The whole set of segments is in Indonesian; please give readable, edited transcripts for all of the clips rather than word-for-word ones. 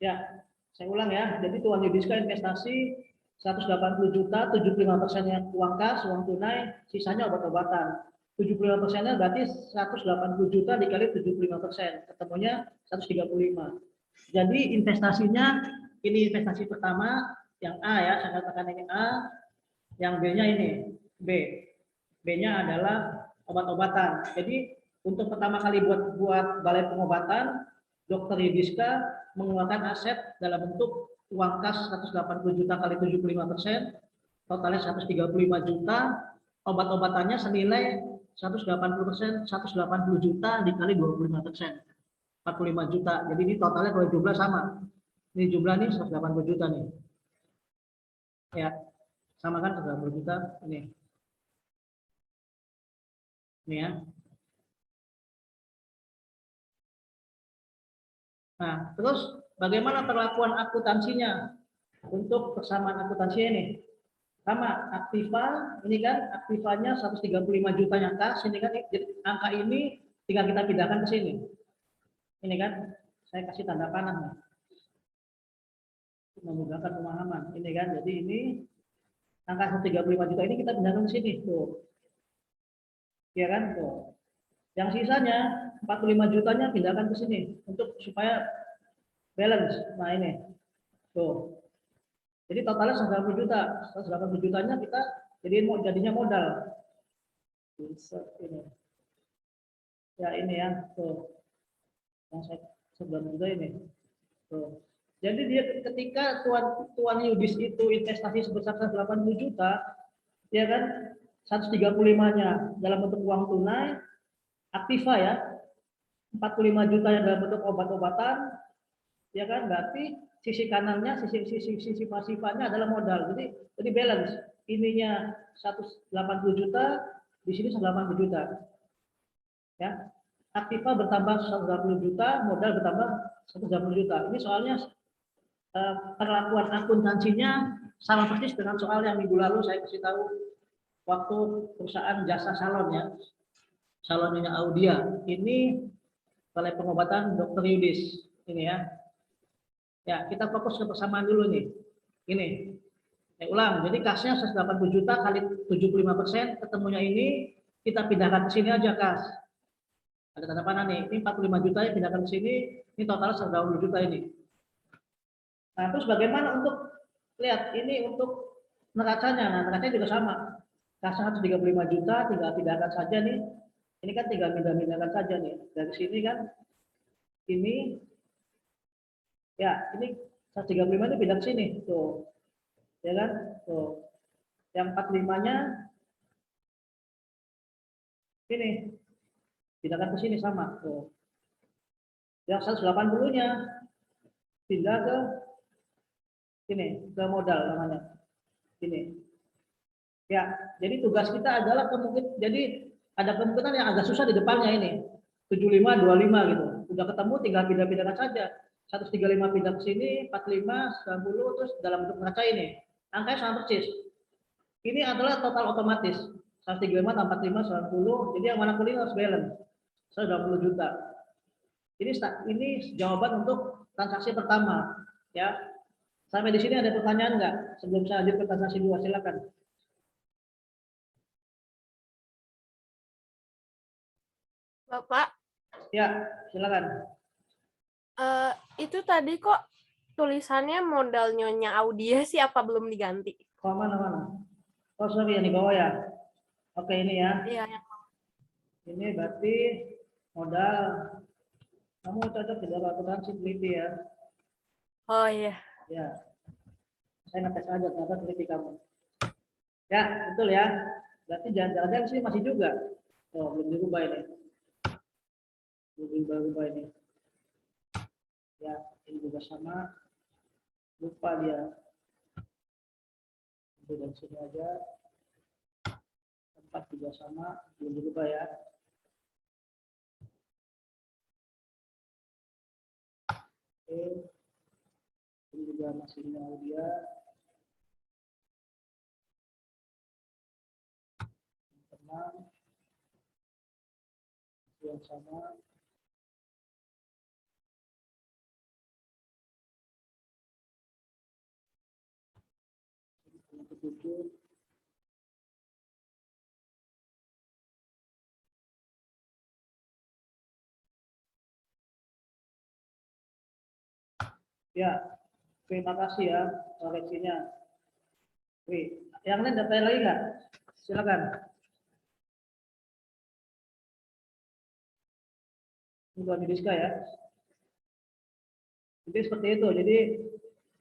Ya, saya ulang ya. Jadi Tuan Yudiska investasi 180 juta, 75%-nya uang kas, uang tunai, sisanya obat-obatan. 75%-nya berarti 180 juta dikali 75%, ketemunya 135. Jadi investasinya, ini investasi pertama, yang A ya, saya katakan ini A, yang B-nya ini, B. B-nya adalah obat-obatan. Jadi untuk pertama kali buat balai pengobatan, Dokter Yudiska mengeluarkan aset dalam bentuk uang kas 180 juta kali 75%, totalnya 135 juta, obat-obatannya senilai 180%, 180 juta dikali 25%, 45 juta. Jadi ini totalnya kalau jumlah sama. Ini jumlah nih 180 juta nih. Ya, sama kan 180 juta ini. Ini ya. Nah, terus bagaimana perlakuan akuntansinya untuk persamaan akuntansi ini? Sama, aktiva, ini kan aktivanya 135 juta yang kas, ini kan angka ini tinggal kita pindahkan ke sini. Ini kan, saya kasih tanda panah nih. Memudahkan pemahaman. Ini kan, jadi ini angka 135 juta ini kita pindahkan ke sini. Tuh. Ya kan, tuh. Yang sisanya 45 jutanya pindahkan ke sini untuk supaya balance. Nah ini, tuh. Jadi totalnya 180 juta. 180 jutanya kita jadinya modal. Ini. Ya ini ya, tuh. Yang saya sebelum juga ini. Tuh. Jadi dia ketika tuan Yudis itu investasi sebesar 180 juta, ya kan 135-nya dalam bentuk uang tunai, aktiva ya, 45 juta yang dalam bentuk obat-obatan, ya kan berarti sisi kanannya, sisi pasifannya adalah modal. Jadi balance. Ininya 180 juta, di sini 180 juta. Ya. Aktiva bertambah 180 juta, modal bertambah 180 juta. Ini soalnya perlakuan akuntansinya sama persis dengan soal yang minggu lalu saya kasih tahu waktu perusahaan jasa salon ya. Salonnya Audia. Ini balai pengobatan Dr. Yudis. Ini ya. Ya, kita fokus ke persamaan dulu nih. Ini. Saya ulang. Jadi kasnya 180 juta kali 75%, ketemunya ini kita pindahkan ke sini aja kas. Ada tanda panah nih. Ini 45 juta ya pindahkan ke sini, ini total 120 juta ini. Nah, terus bagaimana untuk lihat ini untuk neracanya? Nah, neracanya juga sama. Kasnya 135 juta tinggal pindahkan saja nih. Ini kan tinggal pindah-pindahkan saja nih. Dari sini kan ini ya, ini 135 ini pindah ke sini tuh. Ya kan? Tuh. Yang 45-nya ini pindahkan ke sini sama tuh. Yang 180-nya pindah ke sini, ke modal namanya. Ini. Ya, jadi tugas kita adalah jadi ada kemungkinan yang agak susah di depannya ini. 75 25 gitu. Udah ketemu tinggal pindah-pindahkan saja. 135 pindah ke sini, 45 90 terus dalam bentuk neraca ini. Angkanya sama persis. Ini adalah total otomatis. 135 tambah 45 90. Jadi yang mana kuning harus balance. 120 juta. Ini jawaban untuk transaksi pertama, ya. Sampai di sini ada pertanyaan nggak? Sebelum saya lanjut ke transaksi 2, silakan. Bapak. Ya, silakan. Itu tadi kok tulisannya modal Nyonya Audia sih, apa belum diganti? Oh, mana? Oh, sorry yang di bawah ya. Oke, ini ya. Iya. Ini berarti modal. Kamu cocok di dalam akuntansi teliti ya. Oh iya. Ya. Saya ngetes aja ternyata teliti kamu. Ya, betul ya. Berarti jangan-jangan sih masih juga. Oh, belum dirubah ini. Belum dirubah ini. Ya, ini juga sama. Lupa dia. Itu dari sini aja. Tempat juga sama. Belum dirubah ya. Oke. Ini juga masih mau dia. Tenang. Yang sama. 7. Ya, terima kasih ya koreksinya. Oke, yang lain data lagi nggak? Silakan. Ini buat Diska ya. Jadi seperti itu. Jadi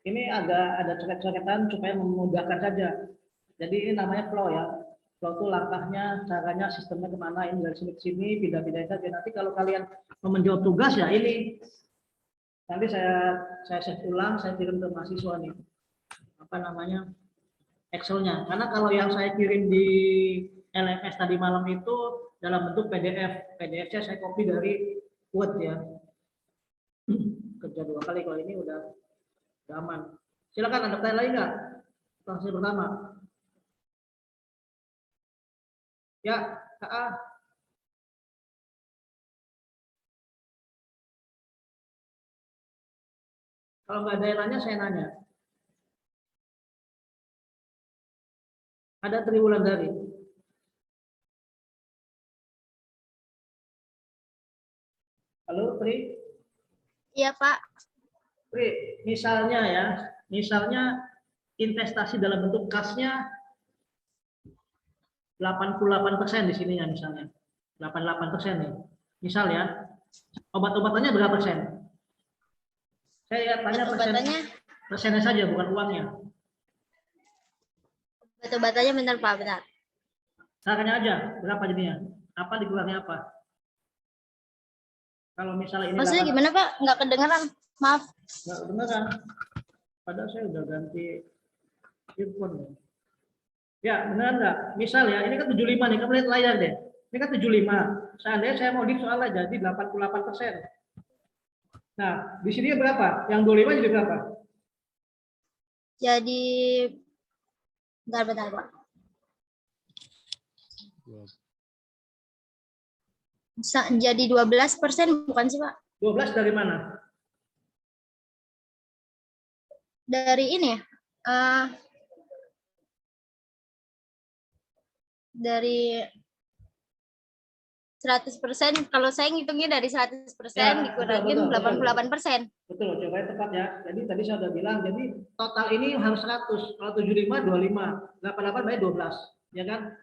ini ada coret-coretan supaya memudahkan saja. Jadi ini namanya flow ya. Flow itu langkahnya, caranya, sistemnya kemana, ini dari sini ke sini, pindah-pindahin saja. Nanti kalau kalian mau menjawab tugas ya ini. Nanti saya save ulang, saya kirim ke mahasiswa nih. Apa namanya? Excel-nya. Karena kalau yang saya kirim di LMS tadi malam itu dalam bentuk PDF. PDF-nya saya copy dari Word ya. Kerja 2 kali, kalau ini udah aman. Silakan, ada pertanyaan lain nggak? Pertanyaan pertama. Ya, KA. Kalau nggak ada yang nanya, saya nanya. Ada triwulan dari. Halo, Tri. Iya, Pak. Tri, misalnya ya, misalnya investasi dalam bentuk kasnya 88% di sininya misalnya. 88% nih. Misal ya, obat-obatannya berapa persen? Saya tanya persennya saja, bukan uangnya. Obat-obatannya benar, Pak, benar. Caranya aja, berapa jadinya? Apa dikurangnya apa? Kalau misalnya ini Maksudnya gimana, Pak? Nggak kedengeran. Maaf. Nggak kedengeran. Padahal saya udah ganti earphone. Ya, benar nggak? Misal ya, ini kan 75 nih, kamu lihat layar deh. Ini kan 75. Seandainya saya mau di soalnya jadi 88%. Nah, di sini berapa? Yang 25 jadi berapa? Jadi, bentar, Pak. Jadi 12% bukan sih, Pak? 12 dari mana? Dari ini ya? Dari 100%, kalau saya ngitungnya dari 100% Ya, dikurangin 88%. Betul, coba tepat ya. Jadi tadi saya udah bilang, jadi total ini harus 100. Kalau 75, 25. 88 berarti 12. Ya kan?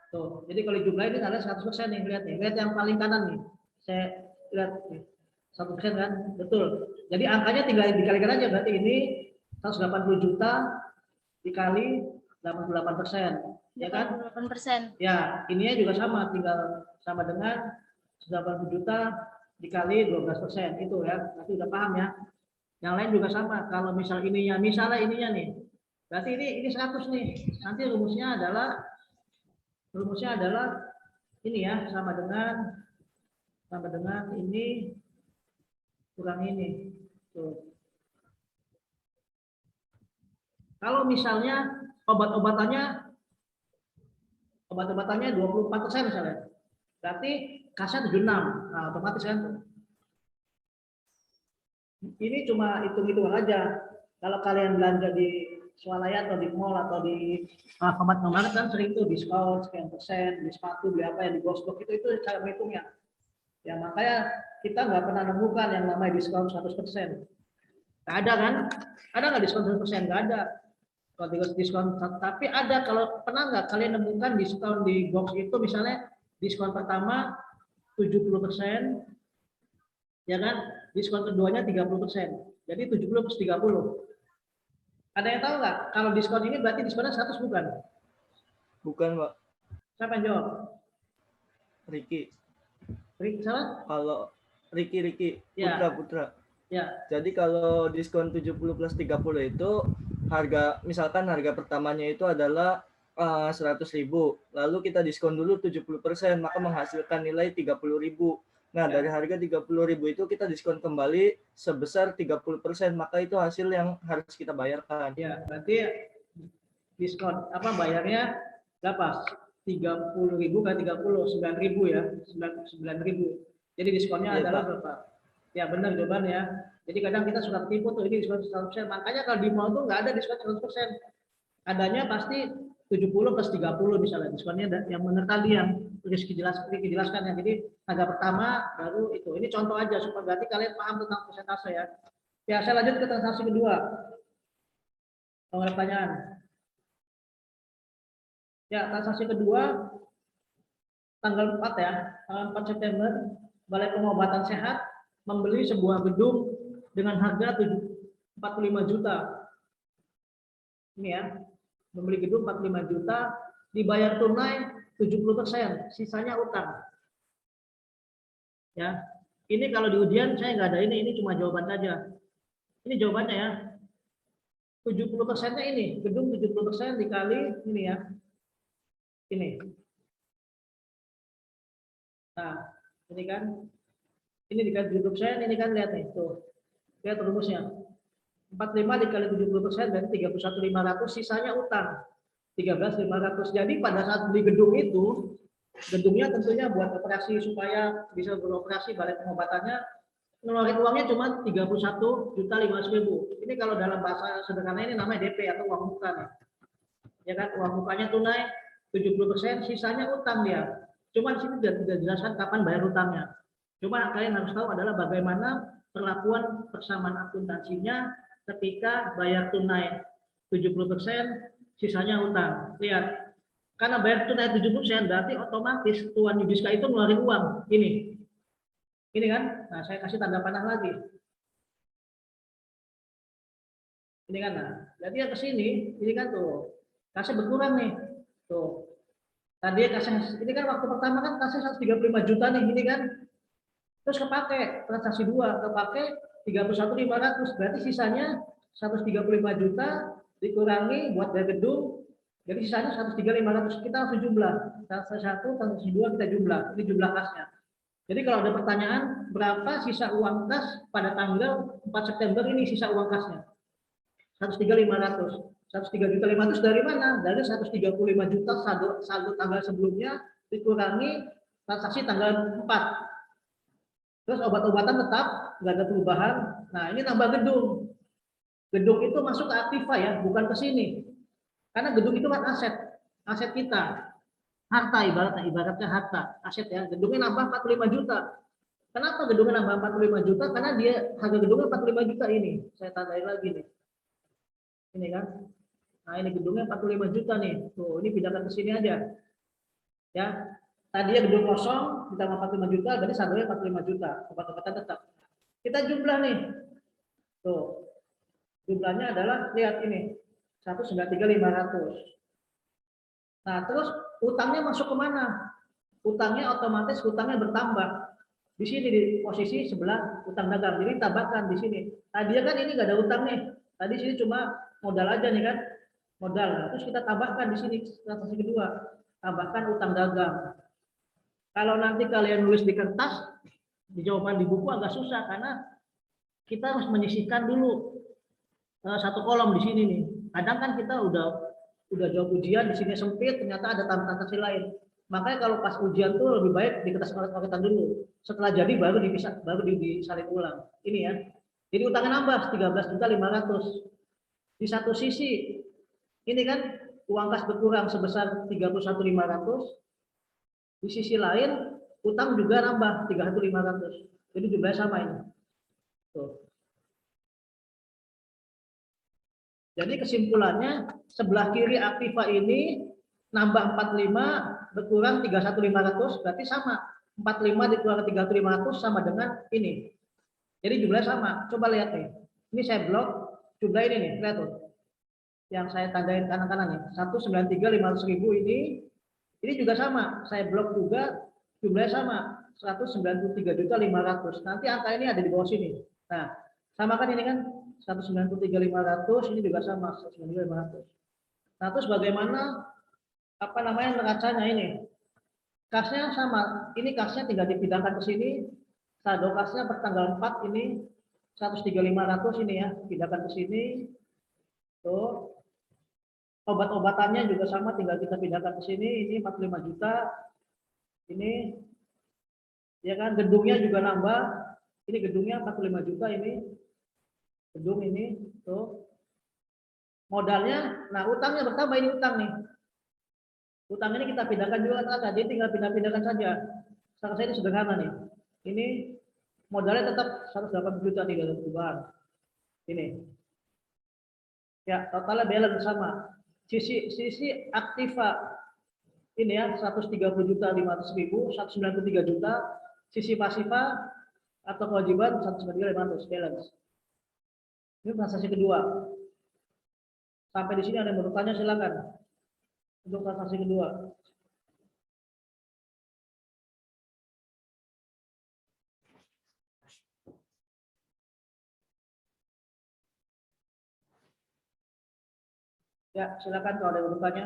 Tuh, jadi kalau jumlah ini ada 100% nih, lihat nih. Lihat yang paling kanan nih. Saya lihat nih. 100% kan? Betul. Jadi angkanya tinggal dikalikan aja, berarti ini 180 juta dikali 88%. Ya kan? 88%. Ya, ininya juga sama, tinggal sama dengan 180 juta dikali 12%. Itu ya, nanti udah paham ya. Yang lain juga sama. Kalau misalnya ininya nih. Berarti ini 100 nih. Nanti rumusnya adalah ini ya, sama dengan ini kurang ini. Tuh. Kalau misalnya obat-obatannya 24% misalnya. Berarti kasnya 76. Nah, otomatis kan. Ini cuma hitung-hitungan aja. Kalau kalian belanja di swalaya atau di mall atau di Alfamart kan sering tuh diskon sekian persen, di sepatu, beli apa yang di Gosblok itu cara menghitungnya. Ya makanya kita nggak pernah nemukan yang namanya diskon 100%. Nggak ada kan? Ada nggak diskon 100%? Nggak ada. Kalau diskon, tapi ada. Kalau pernah nggak kalian nemukan diskon di box itu misalnya diskon pertama 70%, ya kan? Diskon keduanya 30%. Jadi 70 plus 30. Ada yang tahu nggak? Kalau diskon ini berarti diskonnya 100 bukan? Bukan, Pak. Siapa yang jawab? Ricky. Salah? Kalau Ricky Ya. Putra. Ya. Jadi kalau diskon 70 plus 30 itu misalkan harga pertamanya itu adalah 100.000. Lalu kita diskon dulu 70%, maka menghasilkan nilai 30.000. Nah, dari harga 30.000 itu kita diskon kembali sebesar 30%, maka itu hasil yang harus kita bayarkan. Ya, berarti diskon bayarnya berapa? 30.000 kan 30, 9.000 ya. 9.000. Jadi diskonnya adalah berapa? Ya, benar jawabannya. Jadi kadang kita suka tipu tuh, ini diskon 100%. Makanya kalau di mall tuh nggak ada diskon 100%. adanya pasti 70 plus 30 misalnya diskonnya yang benar tadi yang Rizky jelaskan ya. Jadi harga pertama baru itu. Ini contoh aja supaya berarti kalian paham tentang persentase ya. Ya, saya lanjut ke transaksi kedua. Kalau ada pertanyaan. Ya, transaksi kedua tanggal 4 ya. Tanggal 4 September Balai Pengobatan Sehat membeli sebuah gedung dengan harga 45 juta. Ini ya. Membeli gedung 45 juta, dibayar tunai 70%, sisanya utang. Ya, ini kalau di ujian saya nggak ada ini cuma jawaban saja. Ini jawabannya ya. 70%-nya ini, gedung 70% dikali ini ya. Ini. Nah, ini kan. Ini dikali 70%, ini kan lihat nih, tuh. Lihat rumusnya. 45 dikali 70% berarti 31.500, sisanya utang 13.500. Jadi pada saat beli gedung itu, gedungnya tentunya buat operasi supaya bisa beroperasi balai pengobatannya, ngeluarin uangnya cuma 31.500.000. Ini kalau dalam bahasa sederhana ini namanya DP atau uang muka nih. Ya kan, uang mukanya tunai 70%, sisanya utang dia. Cuma di sini tidak dijelaskan kapan bayar utangnya. Cuma kalian harus tahu adalah bagaimana perlakuan persamaan akuntansinya ketika bayar tunai 70%, sisanya utang. Lihat, karena bayar tunai 70% berarti otomatis tuan Yudiska itu ngeluarin uang. Ini kan, nah saya kasih tanda panah lagi. Ini kan, nah, jadi yang kesini, ini kan tuh, kasih berkurang nih. Tuh, tadi kasih, ini kan waktu pertama kan kasih 135 juta nih, ini kan. Terus kepake transaksi 2, kepake 31.500, berarti sisanya 135 juta dikurangi buat bayar gedung, jadi sisanya 103.500. Kita langsung jumlah. Transaksi 1, transaksi 2 kita jumlah. Ini jumlah kasnya. Jadi kalau ada pertanyaan berapa sisa uang kas pada tanggal 4 September ini sisa uang kasnya? 103.500. 103.500 dari mana? Dari 135 juta saldo tanggal sebelumnya dikurangi transaksi tanggal 4. Terus obat-obatan tetap nggak ada perubahan. Nah, ini nambah gedung. Gedung itu masuk ke aktiva ya, bukan ke sini. Karena gedung itu kan aset kita. Harta ibaratnya harta, aset ya. Gedungnya nambah 45 juta. Kenapa gedungnya nambah 45 juta? Karena dia harga gedungnya 45 juta ini. Saya tandai lagi nih. Ini kan. Nah, ini gedungnya 45 juta nih. Tuh, ini pindahkan ke sini aja. Ya. Tadinya gedung kosong ditambah 45 juta, berarti saldonya 45 juta. Obat-obatan tetap. Kita jumlah nih. Tuh. Jumlahnya adalah lihat ini. 193.500. Nah, terus utangnya masuk ke mana? Utangnya otomatis utangnya bertambah. Di sini di posisi sebelah utang dagang. Jadi tambahkan di sini. Tadinya kan ini nggak ada utang nih. Tadi sini cuma modal aja nih kan. Modal. Nah, terus kita tambahkan di sini transaksi kedua. Tambahkan utang dagang. Kalau nanti kalian nulis di kertas, di jawaban di buku agak susah karena kita harus menyisihkan dulu satu kolom di sini nih. Kadang kan kita udah jawab ujian di sini sempit, ternyata ada transaksi lain. Makanya kalau pas ujian tuh lebih baik di kertas coretan dulu. Setelah jadi baru disalin ulang. Ini ya. Jadi utangnya nambah 13.500. Di satu sisi ini kan uang kas berkurang sebesar 31.500. Di sisi lain utang juga nambah 3.500. Jadi jumlahnya sama ini. Tuh. Jadi kesimpulannya sebelah kiri aktiva ini nambah 45 berkurang 31.500 berarti sama. 45 dikurang 3.500 sama dengan ini. Jadi jumlahnya sama. Coba lihat nih. Ini saya blok jumlah ini nih, lihat tuh. Yang saya tandain kanan-kanan nih. 193.500.000 ini juga sama, saya blok juga jumlahnya sama 193.500.000. Nanti angka ini ada di bawah sini. Nah, samakan ini kan 193.500, ini juga sama 193.500. Nah, terus bagaimana apa namanya neracanya ini? Kasnya sama, ini kasnya tinggal dipindahkan ke sini. Saldo kasnya per tanggal 4 ini 103.500 ini ya, pindahkan ke sini. Tuh. Obat-obatannya juga sama, tinggal kita pindahkan ke sini. Ini 45 juta. Ini ya kan, gedungnya juga nambah. Ini gedungnya 45 juta ini. Gedung ini tuh. modalnya, nah utangnya bertambah, ini utang nih. Utang ini kita pindahkan juga ke atas, jadi tinggal pindah-pindahkan saja. Sekarang saya ini sederhana nih. Ini modalnya tetap 180 juta, tidak ada perubahan. Ini. Ya, totalnya balance sama. Sisi aktiva ini ya 130 juta 500.000, 193 juta. Sisi pasifa atau kewajiban 193.500 balance. Ini transaksi kedua. Sampai di sini ada yang bertanya, silakan. Untuk transaksi kedua. Ya, silakan kalau ada yang bertanya.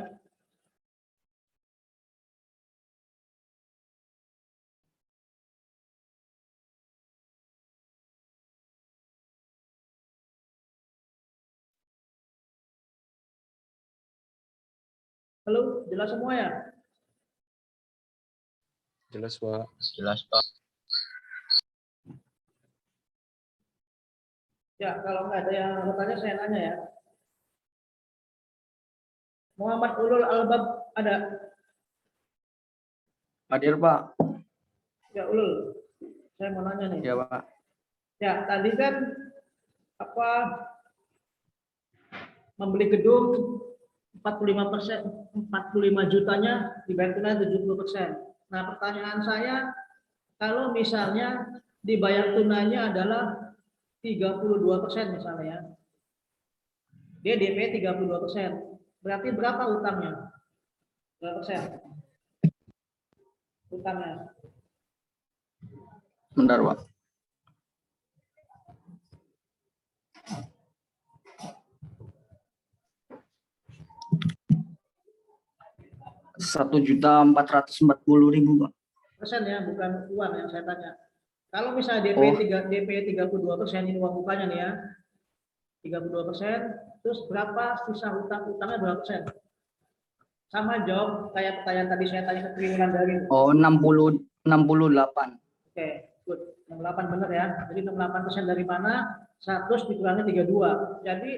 Halo, jelas semua ya? Jelas, Pak. Jelas, Pak. Ya, kalau nggak ada yang bertanya, saya nanya ya. Muhammad Ulul Albab ada? Hadir, Pak. Ya, Ulul. Saya mau nanya nih. Ya, Pak. Ya, tadi kan apa membeli gedung 45%, 45 jutanya dibayar tunai 70%. Nah, pertanyaan saya, kalau misalnya dibayar tunainya adalah 32% misalnya ya. Dia DP 32%. Berarti berapa utangnya? Berapa persen? Utangnya. Bentar, Pak. Rp1.440.000, Pak. Persen ya, bukan uang yang saya tanya. Kalau misalnya DP 32% ini uang bukanya nih ya, 32%, terus berapa sisa utangnya berapa persen? Sama jawab kayak pertanyaan tadi saya tanya ke Triwulan dari. Oh, 68. Oke, good. 68 benar ya. Jadi 68% dari mana? 100 dikurangi 32. Jadi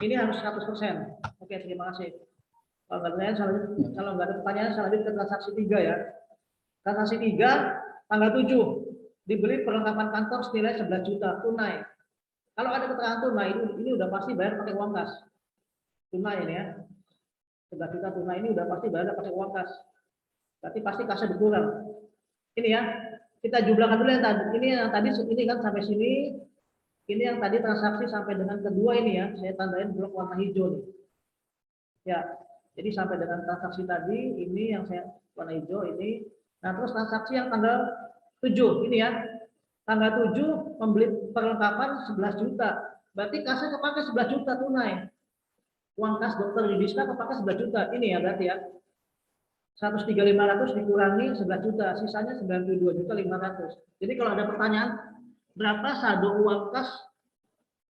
ini harus 100%. Oke, terima kasih. Kalau nggak ada pertanyaan, selanjutnya ke transaksi 3 ya. Transaksi 3, tanggal 7, dibeli perlengkapan kantor senilai 11 juta tunai. Kalau ada keterangan tunai, ini udah pasti bayar pakai uang kas. Tunai ini ya. 11 juta tunai ini udah pasti bayar pakai uang kas. Berarti pasti kasnya berkurang. Ini ya, kita jumlahkan dulu yang tadi. Ini yang tadi ini kan sampai sini. Ini yang tadi transaksi sampai dengan kedua ini ya. Saya tandain blok warna hijau nih. Ya, jadi sampai dengan transaksi tadi ini yang saya warna hijau ini. Nah, terus transaksi yang tanggal 7 ini ya. Tanggal 7 membeli perlengkapan 11 juta. Berarti kasnya kepake 11 juta tunai. Uang kas dokter Yudiska kepake 11 juta. Ini ya berarti ya. 103.500 dikurangi 11 juta, sisanya 92.500. Jadi kalau ada pertanyaan, berapa saldo uang kas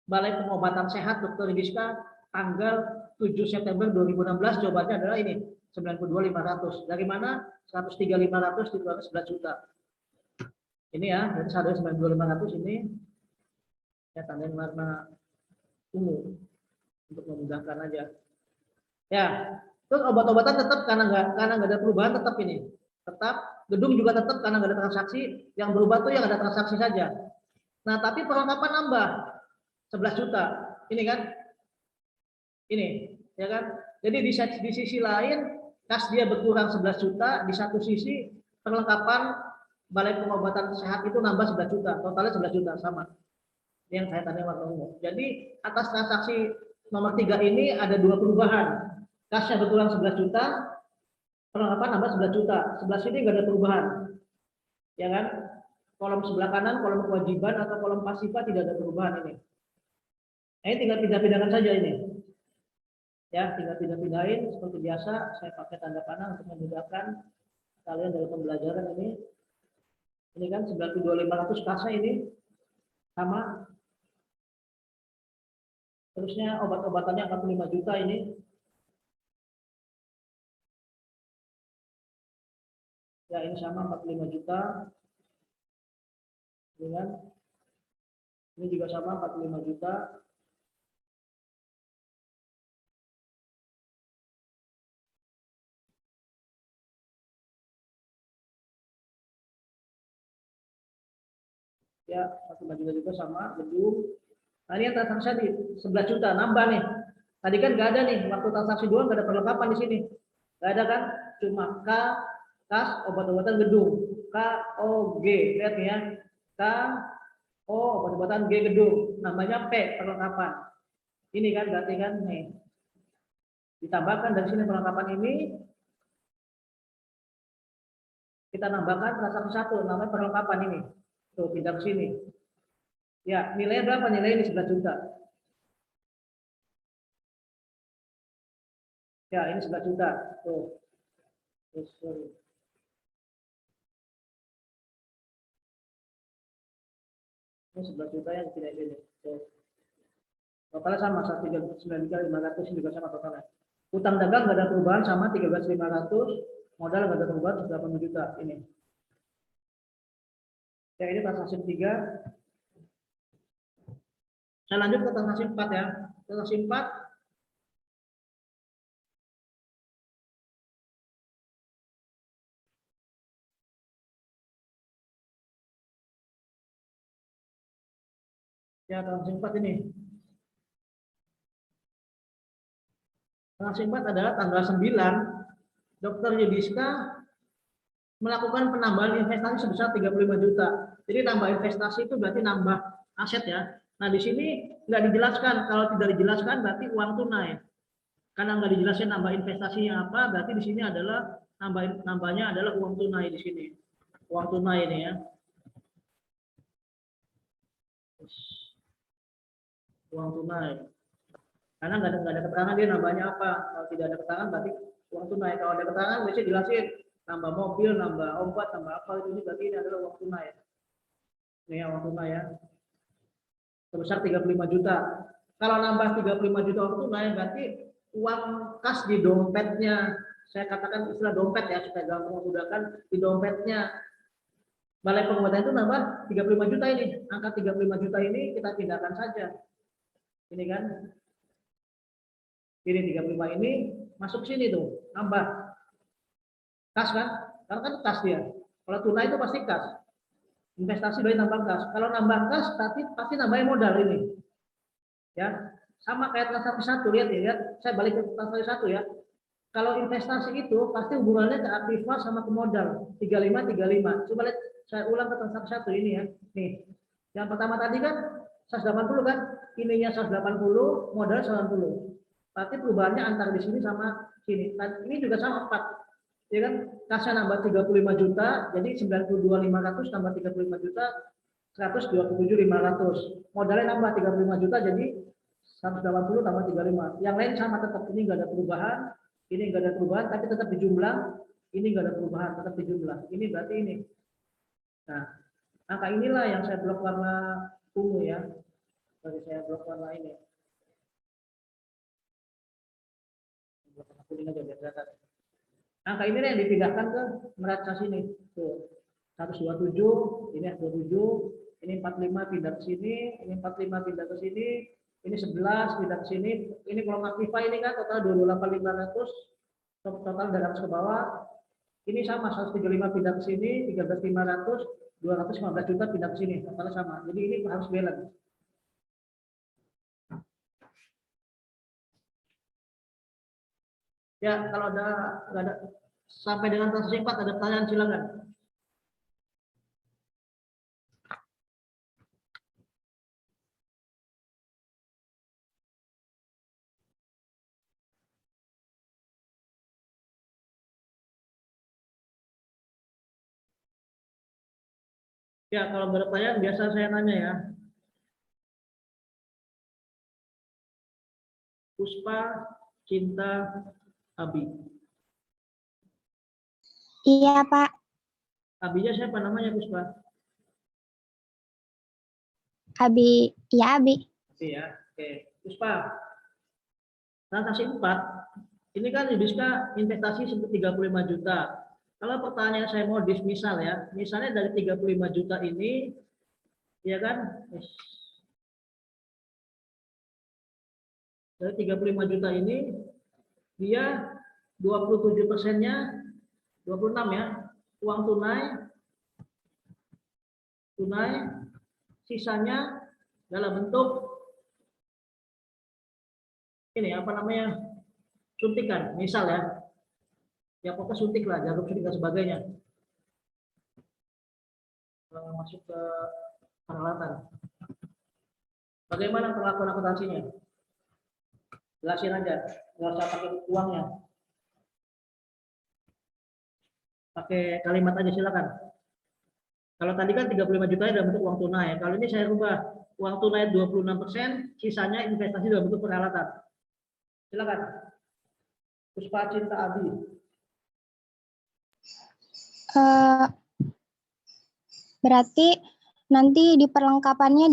Balai Pengobatan Sehat Dr. Yudiska tanggal 7 September 2016? Jawabannya adalah ini, 92.500. Dari mana? 103.500 dikurangi 11 juta. Ini ya, jadi saldo 92.500 ini saya tandain warna ungu untuk memudahkan aja. Ya, terus obat-obatan tetap karena nggak ada perubahan, tetap ini. Tetap gedung juga tetap karena nggak ada transaksi. Yang berubah tuh yang ada transaksi saja. Nah, tapi perlengkapan nambah 11 juta. Ini kan? Ini, ya kan? Jadi di sisi lain kas dia berkurang 11 juta, di satu sisi perlengkapan Balai Pengobatan Sehat itu nambah 11 juta, totalnya 11 juta sama. Ini yang saya tanya warna ungu. Jadi atas transaksi nomor 3 ini ada dua perubahan. Kasnya berkurang 11 juta, perlengkapan nambah 11 juta. Sebelah sini nggak ada perubahan. Ya kan? Kolom sebelah kanan, kolom kewajiban atau kolom pasifa tidak ada perubahan ini. Nah, ini tinggal pindah-pindahkan saja ini. Ya, tinggal pindah-pindahin seperti biasa. Saya pakai tanda panah untuk memudahkan kalian dalam pembelajaran ini. Ini kan 92.500 kasnya ini sama. Terusnya obat-obatannya 45 juta ini. Ya, ini sama 45 juta. Dengan ini juga sama 45 juta. Ya, 1 juta juga sama gedung. Nah, ini yang transaksi tadi 11 juta nambah nih. Tadi kan nggak ada nih, waktu transaksi doang nggak ada perlengkapan di sini. Nggak ada kan? Cuma kas, obat-obatan gedung. KOG, lihat nih ya. Obat-obatan G gedung. Namanya P, perlengkapan. Ini kan berarti kan nih. Ditambahkan dari sini perlengkapan ini. Kita nambahkan transaksi 1, namanya perlengkapan ini. Tuh, pindah ke sini. Ya, nilainya berapa? Nilai ini 11 juta. Ya, ini 11 juta. Tuh. Sorry. Ini 11 juta yang tidak ini. Tuh. Totalnya sama, 139.500 ini juga sama totalnya. Utang dagang nggak ada perubahan sama 13.500, modal nggak ada perubahan 180 juta ini. Ya, ini transaksi 3. Saya lanjut ke transaksi 4 ya. Transaksi 4. Ya, transaksi 4 ini. Transaksi 4 adalah tanggal 9, Dr. Yudiska melakukan penambahan investasi sebesar 35 juta. Jadi tambah investasi itu berarti nambah aset ya. Nah, di sini nggak dijelaskan. Kalau tidak dijelaskan berarti uang tunai. Karena nggak dijelaskan nambah investasinya apa, berarti di sini adalah nambahnya adalah uang tunai di sini. Uang tunai ini ya. Uang tunai. Karena nggak ada keterangan dia nambahnya apa. Kalau tidak ada keterangan berarti uang tunai. Kalau ada keterangan biasanya jelasin nambah mobil, nambah obat, nambah apa itu, ini berarti ini adalah uang tunai. Ini ya uang tunai ya. Sebesar 35 juta. Kalau nambah 35 juta uang tunai berarti uang kas di dompetnya. Saya katakan istilah dompet ya supaya gampang memudahkan, di dompetnya Balai Pengobatan itu nambah 35 juta ini. Angka 35 juta ini kita pindahkan saja. Ini kan. Ini 35 ini masuk sini tuh, nambah. Kas kan? Karena kan kas dia. Kalau tunai itu pasti kas. Investasi dari nambah kas. Kalau nambah kas pasti nambahin modal ini. Ya. Sama kayak transaksi 1, lihat ya, lihat. Saya balik ke transaksi 1 ya. Kalau investasi itu pasti hubungannya ke aktiva sama ke modal. 35. Coba lihat, saya ulang ke transaksi 1 ini ya. Nih. Yang pertama tadi kan 180 kan? Ininya 180, modal 90. Berarti perubahannya antara di sini sama sini. Nah, ini juga sama 4. Ya kan? Kasnya nambah 35 juta, jadi 92.500 tambah 35 juta, 127.500. Modalnya nambah 35 juta, jadi 180 tambah 35. Yang lain sama tetap, ini nggak ada perubahan, ini nggak ada perubahan, tapi tetap dijumlah. Ini nggak ada perubahan, tetap dijumlah. Ini berarti ini. Nah, angka inilah yang saya blok warna ungu ya. Bagi saya blok warna ini. Warna kuning aja biar kelihatan. Angka ini yang dipindahkan ke neraca sini. Tuh. 127, ini 27, ini 45 pindah ke sini, ini 45 pindah ke sini, ini 11 pindah ke sini. Ini kalau aktiva ini kan total 28.500, total dari atas ke bawah. Ini sama 135 pindah ke sini, 13.500, 215 juta pindah ke sini, totalnya sama. Jadi ini harus balance. Ya, kalau nggak ada sampai dengan transaksi 4 ada pertanyaan silakan. Ya, kalau bertanya biasa saya nanya ya. Puspa, Cinta, Abi. Iya, Pak. Abinya siapa namanya Puspa? Abi. Iya, Abi. Iya, oke. Puspa. Transaksi 4. Ini kan Yudiska investasi 35 juta. Kalau pertanyaan saya modif misal ya, misalnya dari 35 juta ini, ya kan, dari 35 juta ini, dia 27%-nya, 26 ya, uang tunai, sisanya dalam bentuk ini apa namanya suntikan, misal ya pokoknya suntik lah, jarum suntik dan sebagainya. Masuk ke peralatan. Bagaimana perlakuan akuntansinya? Jelasin aja, nggak usah pakai uangnya. Pakai kalimat aja silakan. Kalau tadi kan 35 juta dalam bentuk uang tunai. Kalau ini saya rubah uang tunai 26%, sisanya investasi dalam bentuk peralatan. Silakan. Puspa Cinta Abi. Berarti nanti di perlengkapannya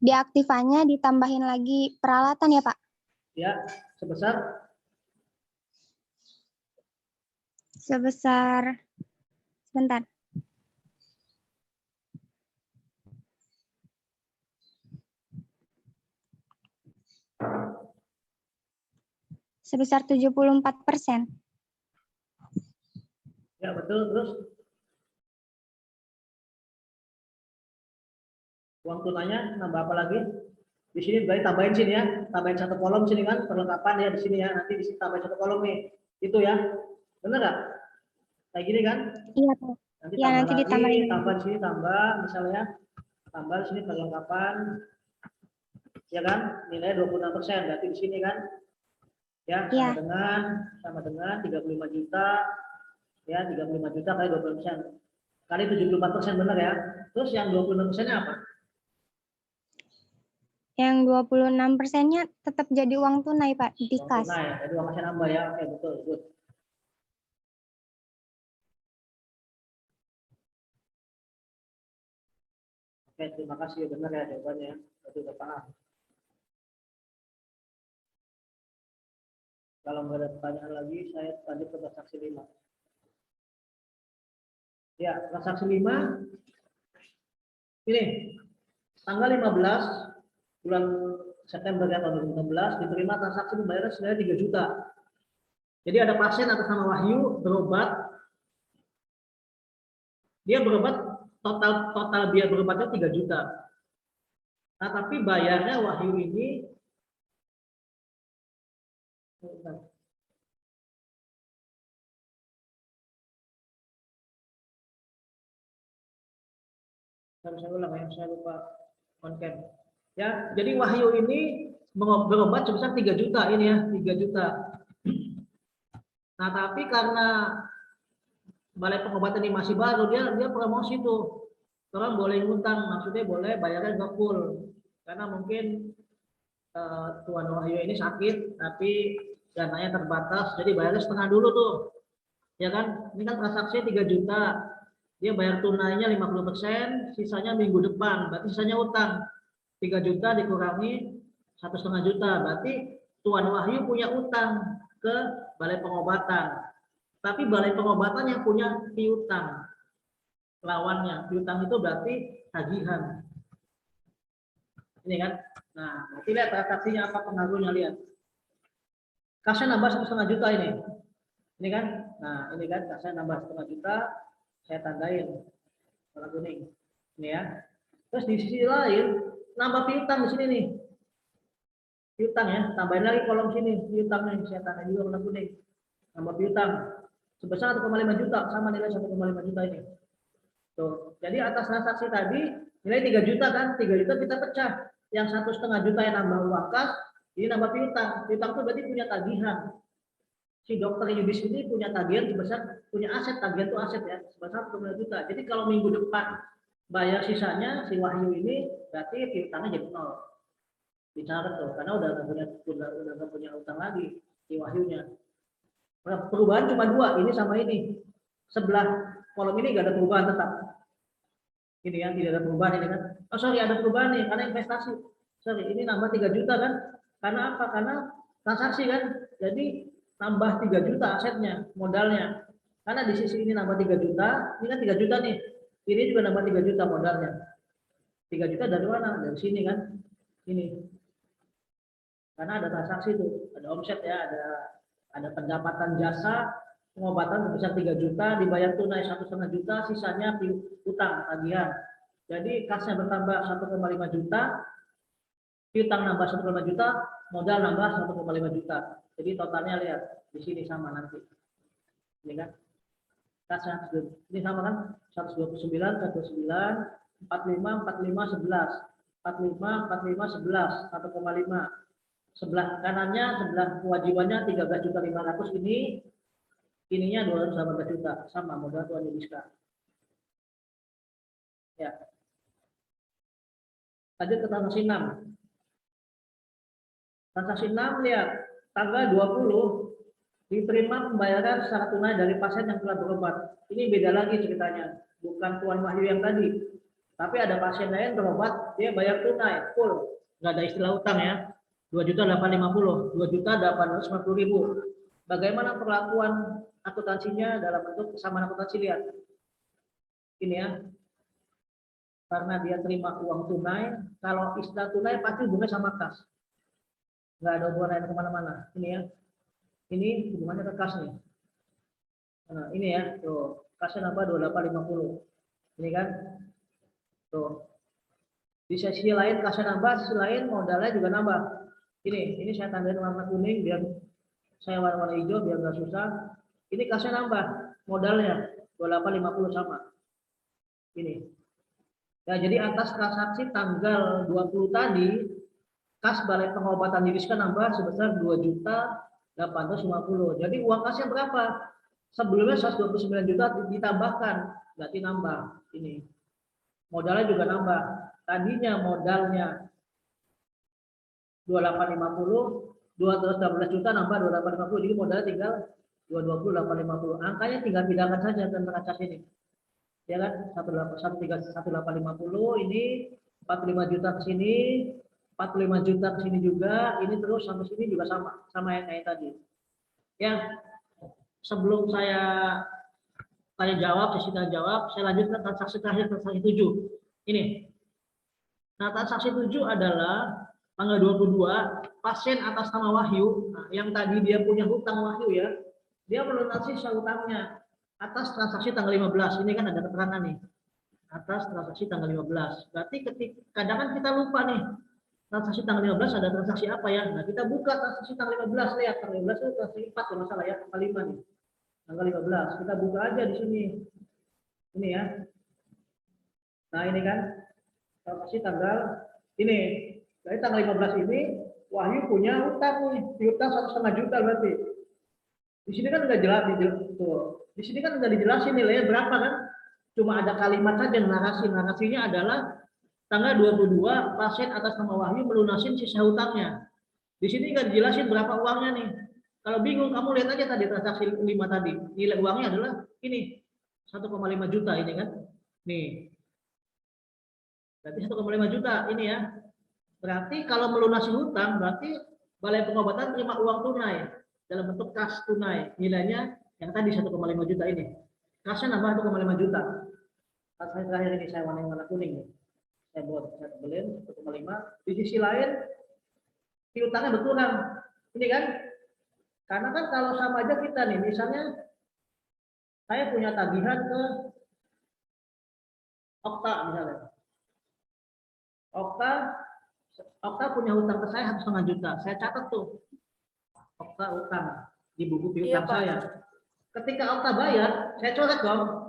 di aktifannya ditambahin lagi peralatan ya Pak? Ya, sebesar Sebentar. Sebesar 74%. ya betul. Terus uang tunainya nambah apa lagi? Di sini berarti tambahin sini ya, tambahin satu kolom sini kan perlengkapan ya di sini ya. Nanti di sini tambahin satu kolom nih. Itu ya. Benar nggak? Kayak gini kan? Iya Pak. Nanti Ya, tambah nanti lagi, ditambahin. tambah di sini tambah misalnya tambah di sini perlengkapan ya kan? Nilai 26%. Berarti di sini kan ya Iya. sama dengan 35 juta ya 35 juta kali 20% kali 74% benar ya. Terus yang 26%-nya apa? Yang 26%-nya tetap jadi uang tunai Pak, di Uang kas. tunai, jadi uang kasnya nambah ya. Oke, betul, good. Oke, terima kasih, benar ya jawabannya. Berarti udah paham. Kalau nggak ada pertanyaan lagi, saya lanjut ke transaksi 5. Ya, transaksi 5 ini tanggal 15 bulan September ya tahun 2016 diterima transaksi pembayaran senilai 3 juta. Jadi ada pasien atas nama Wahyu berobat. Dia berobat total biaya berobatnya 3 juta. Nah, tapi bayarnya Wahyu ini saya ulang ya, saya lupa on cam. Ya, jadi Wahyu ini berobat sebesar 3 juta ini ya, 3 juta. Nah, tapi karena balai pengobatan ini masih baru, dia promosi tuh. Orang boleh ngutang, maksudnya boleh bayarnya nggak full. Karena mungkin Tuan Wahyu ini sakit, tapi dananya terbatas, jadi bayarnya setengah dulu tuh. Ya kan? Ini kan transaksinya 3 juta. Dia bayar tunainya 50%, sisanya minggu depan, berarti sisanya utang. 3 juta dikurangi 1,5 juta, berarti Tuan Wahyu punya utang ke balai pengobatan. Tapi balai pengobatan yang punya piutang. Lawannya, piutang itu berarti tagihan. Ini kan? Nah, nanti lihat transaksinya apa pengaruhnya, lihat. Kasnya nambah 1,5 juta ini. Ini kan? Nah, ini kan kasnya nambah 1,5 juta. Saya tandain warna kuning. Ini ya. Terus di sisi lain nambah piutang di sini nih. Piutang ya, tambahin lagi kolom sini, piutang nih, saya tanda juga warna kuning. Nambah piutang sebesar 1,5 juta, sama nilai 1,5 juta ini. Tuh. Jadi atas transaksi tadi nilai 3 juta kan, 3 juta kita pecah. Yang 1,5 juta yang nambah uang kas, ini nambah piutang. Piutang itu berarti punya tagihan. Si dokter Yudis ini punya tagihan sebesar, punya aset, tagihan itu aset ya, sebesar 1,5 juta. Jadi kalau minggu depan bayar sisanya si Wahyu ini berarti piutangnya jadi 0. Bicara tuh, karena udah nggak punya utang lagi si Wahyunya. Perubahan cuma 2, ini sama ini. Sebelah kolom ini nggak ada perubahan tetap. Ini ya, tidak ada perubahan ini kan. Oh sorry, ada perubahan nih karena investasi. Sorry, ini nambah 3 juta kan. Karena apa? Karena transaksi kan. Jadi nambah 3 juta asetnya, modalnya. Karena di sisi ini nambah 3 juta, ini kan 3 juta nih. Ini juga nambah 3 juta modalnya. 3 juta dari mana? Dari sini kan. Ini. Karena ada transaksi tuh, ada omset ya, ada pendapatan jasa pengobatan sebesar 3 juta, dibayar tunai 1,5 juta, sisanya utang tagihan. Jadi kasnya bertambah 1,5 juta, piutang nambah 1,5 juta, modal nambah 1,5 juta. Jadi totalnya lihat di sini sama nanti. Ini kan? Kasnya ini sama kan? 129, 129, 45, 45, 11. 45, 45, 11, 1,5. Sebelah kanannya, sebelah kewajibannya 13.500.000 ini, ininya 218 juta, sama modal Tuan Yudiska. Ya. Lanjut ke transaksi 6. Transaksi 6 lihat, tanggal 20 diterima pembayaran secara tunai dari pasien yang telah berobat. Ini beda lagi ceritanya, bukan Tuan Wahyu yang tadi. Tapi ada pasien lain berobat, dia bayar tunai, full. Nggak ada istilah utang ya. 2.850.000, 2.850.000. Bagaimana perlakuan akuntansinya dalam bentuk kesamaan akuntansi, lihat. Ini ya. Karena dia terima uang tunai, kalau istilah tunai pasti hubungannya sama kas. Nggak ada hubungan lain kemana-mana. Ini ya. Ini hubungannya ke kas nih. Nah, ini ya. Tuh, kasnya nambah 2.850. Ini kan. Tuh. Di sisi lain kasnya nambah, sisi lain modalnya juga nambah. Ini saya tandain warna kuning biar saya warna hijau biar nggak susah. Ini kasnya nambah, modalnya 2.850 sama. Ini. Ya, jadi atas transaksi tanggal 20 tadi, kas balai pengobatan Yudiska nambah sebesar 2.850.000. Jadi uang kasnya berapa? Sebelumnya 129 juta ditambahkan, berarti nambah. Ini. Modalnya juga nambah. Tadinya modalnya 2.850, 212 juta nambah 2.850, jadi modalnya tinggal 220.850. Angkanya tinggal pindahkan saja ke transaksi ini. Ya kan? 1.850 ini 45 juta ke sini, 45 juta ke sini juga, ini terus sampai sini juga sama yang kayak tadi. Ya. Sebelum saya tanya jawab, sesi tanya jawab, saya lanjutkan transaksi terakhir, transaksi 7. Ini. Nah, transaksi 7 adalah tanggal 22, pasien atas nama Wahyu, nah, yang tadi dia punya hutang Wahyu ya, dia melunasi hutangnya atas transaksi tanggal 15. Ini kan ada keterangan nih, atas transaksi tanggal 15. Berarti ketika kadang kan kita lupa nih, transaksi tanggal 15 ada transaksi apa ya? Nah, kita buka transaksi tanggal 15, lihat tanggal 15 itu transaksi 4 kalau masalah ya, tanggal 5 nih. Tanggal 15, kita buka aja di sini. Ini ya. Nah, ini kan transaksi tanggal ini. Dari tanggal 15 ini Wahyu punya hutang nih, hutang 1,5 juta berarti. Di sini kan udah jelas, di sini kan udah dijelasin nilainya berapa kan? Cuma ada kalimat saja narasi. Narasinya adalah tanggal 22 pasien atas nama Wahyu melunasin sisa hutangnya. Di sini nggak dijelasin berapa uangnya nih. Kalau bingung kamu lihat aja tadi transaksi 5 tadi. Nilai uangnya adalah ini 1,5 juta ini kan. Nih. Berarti 1,5 juta ini ya. Berarti kalau melunasi hutang, berarti balai pengobatan terima uang tunai dalam bentuk kas tunai. Nilainya yang tadi 1,5 juta ini. Kasnya nambah 1,5 juta. Kas saya terakhir ini saya warna kuning. Saya tebelin 1,5. Di sisi lain, piutangnya berkurang. Ini kan? Karena kan kalau sama aja kita nih, misalnya saya punya tagihan ke Okta misalnya. Okta punya hutang ke saya 1,5 juta. Saya catat tuh. Okta utang di buku piutang saya. Ketika Okta bayar, saya coret dong.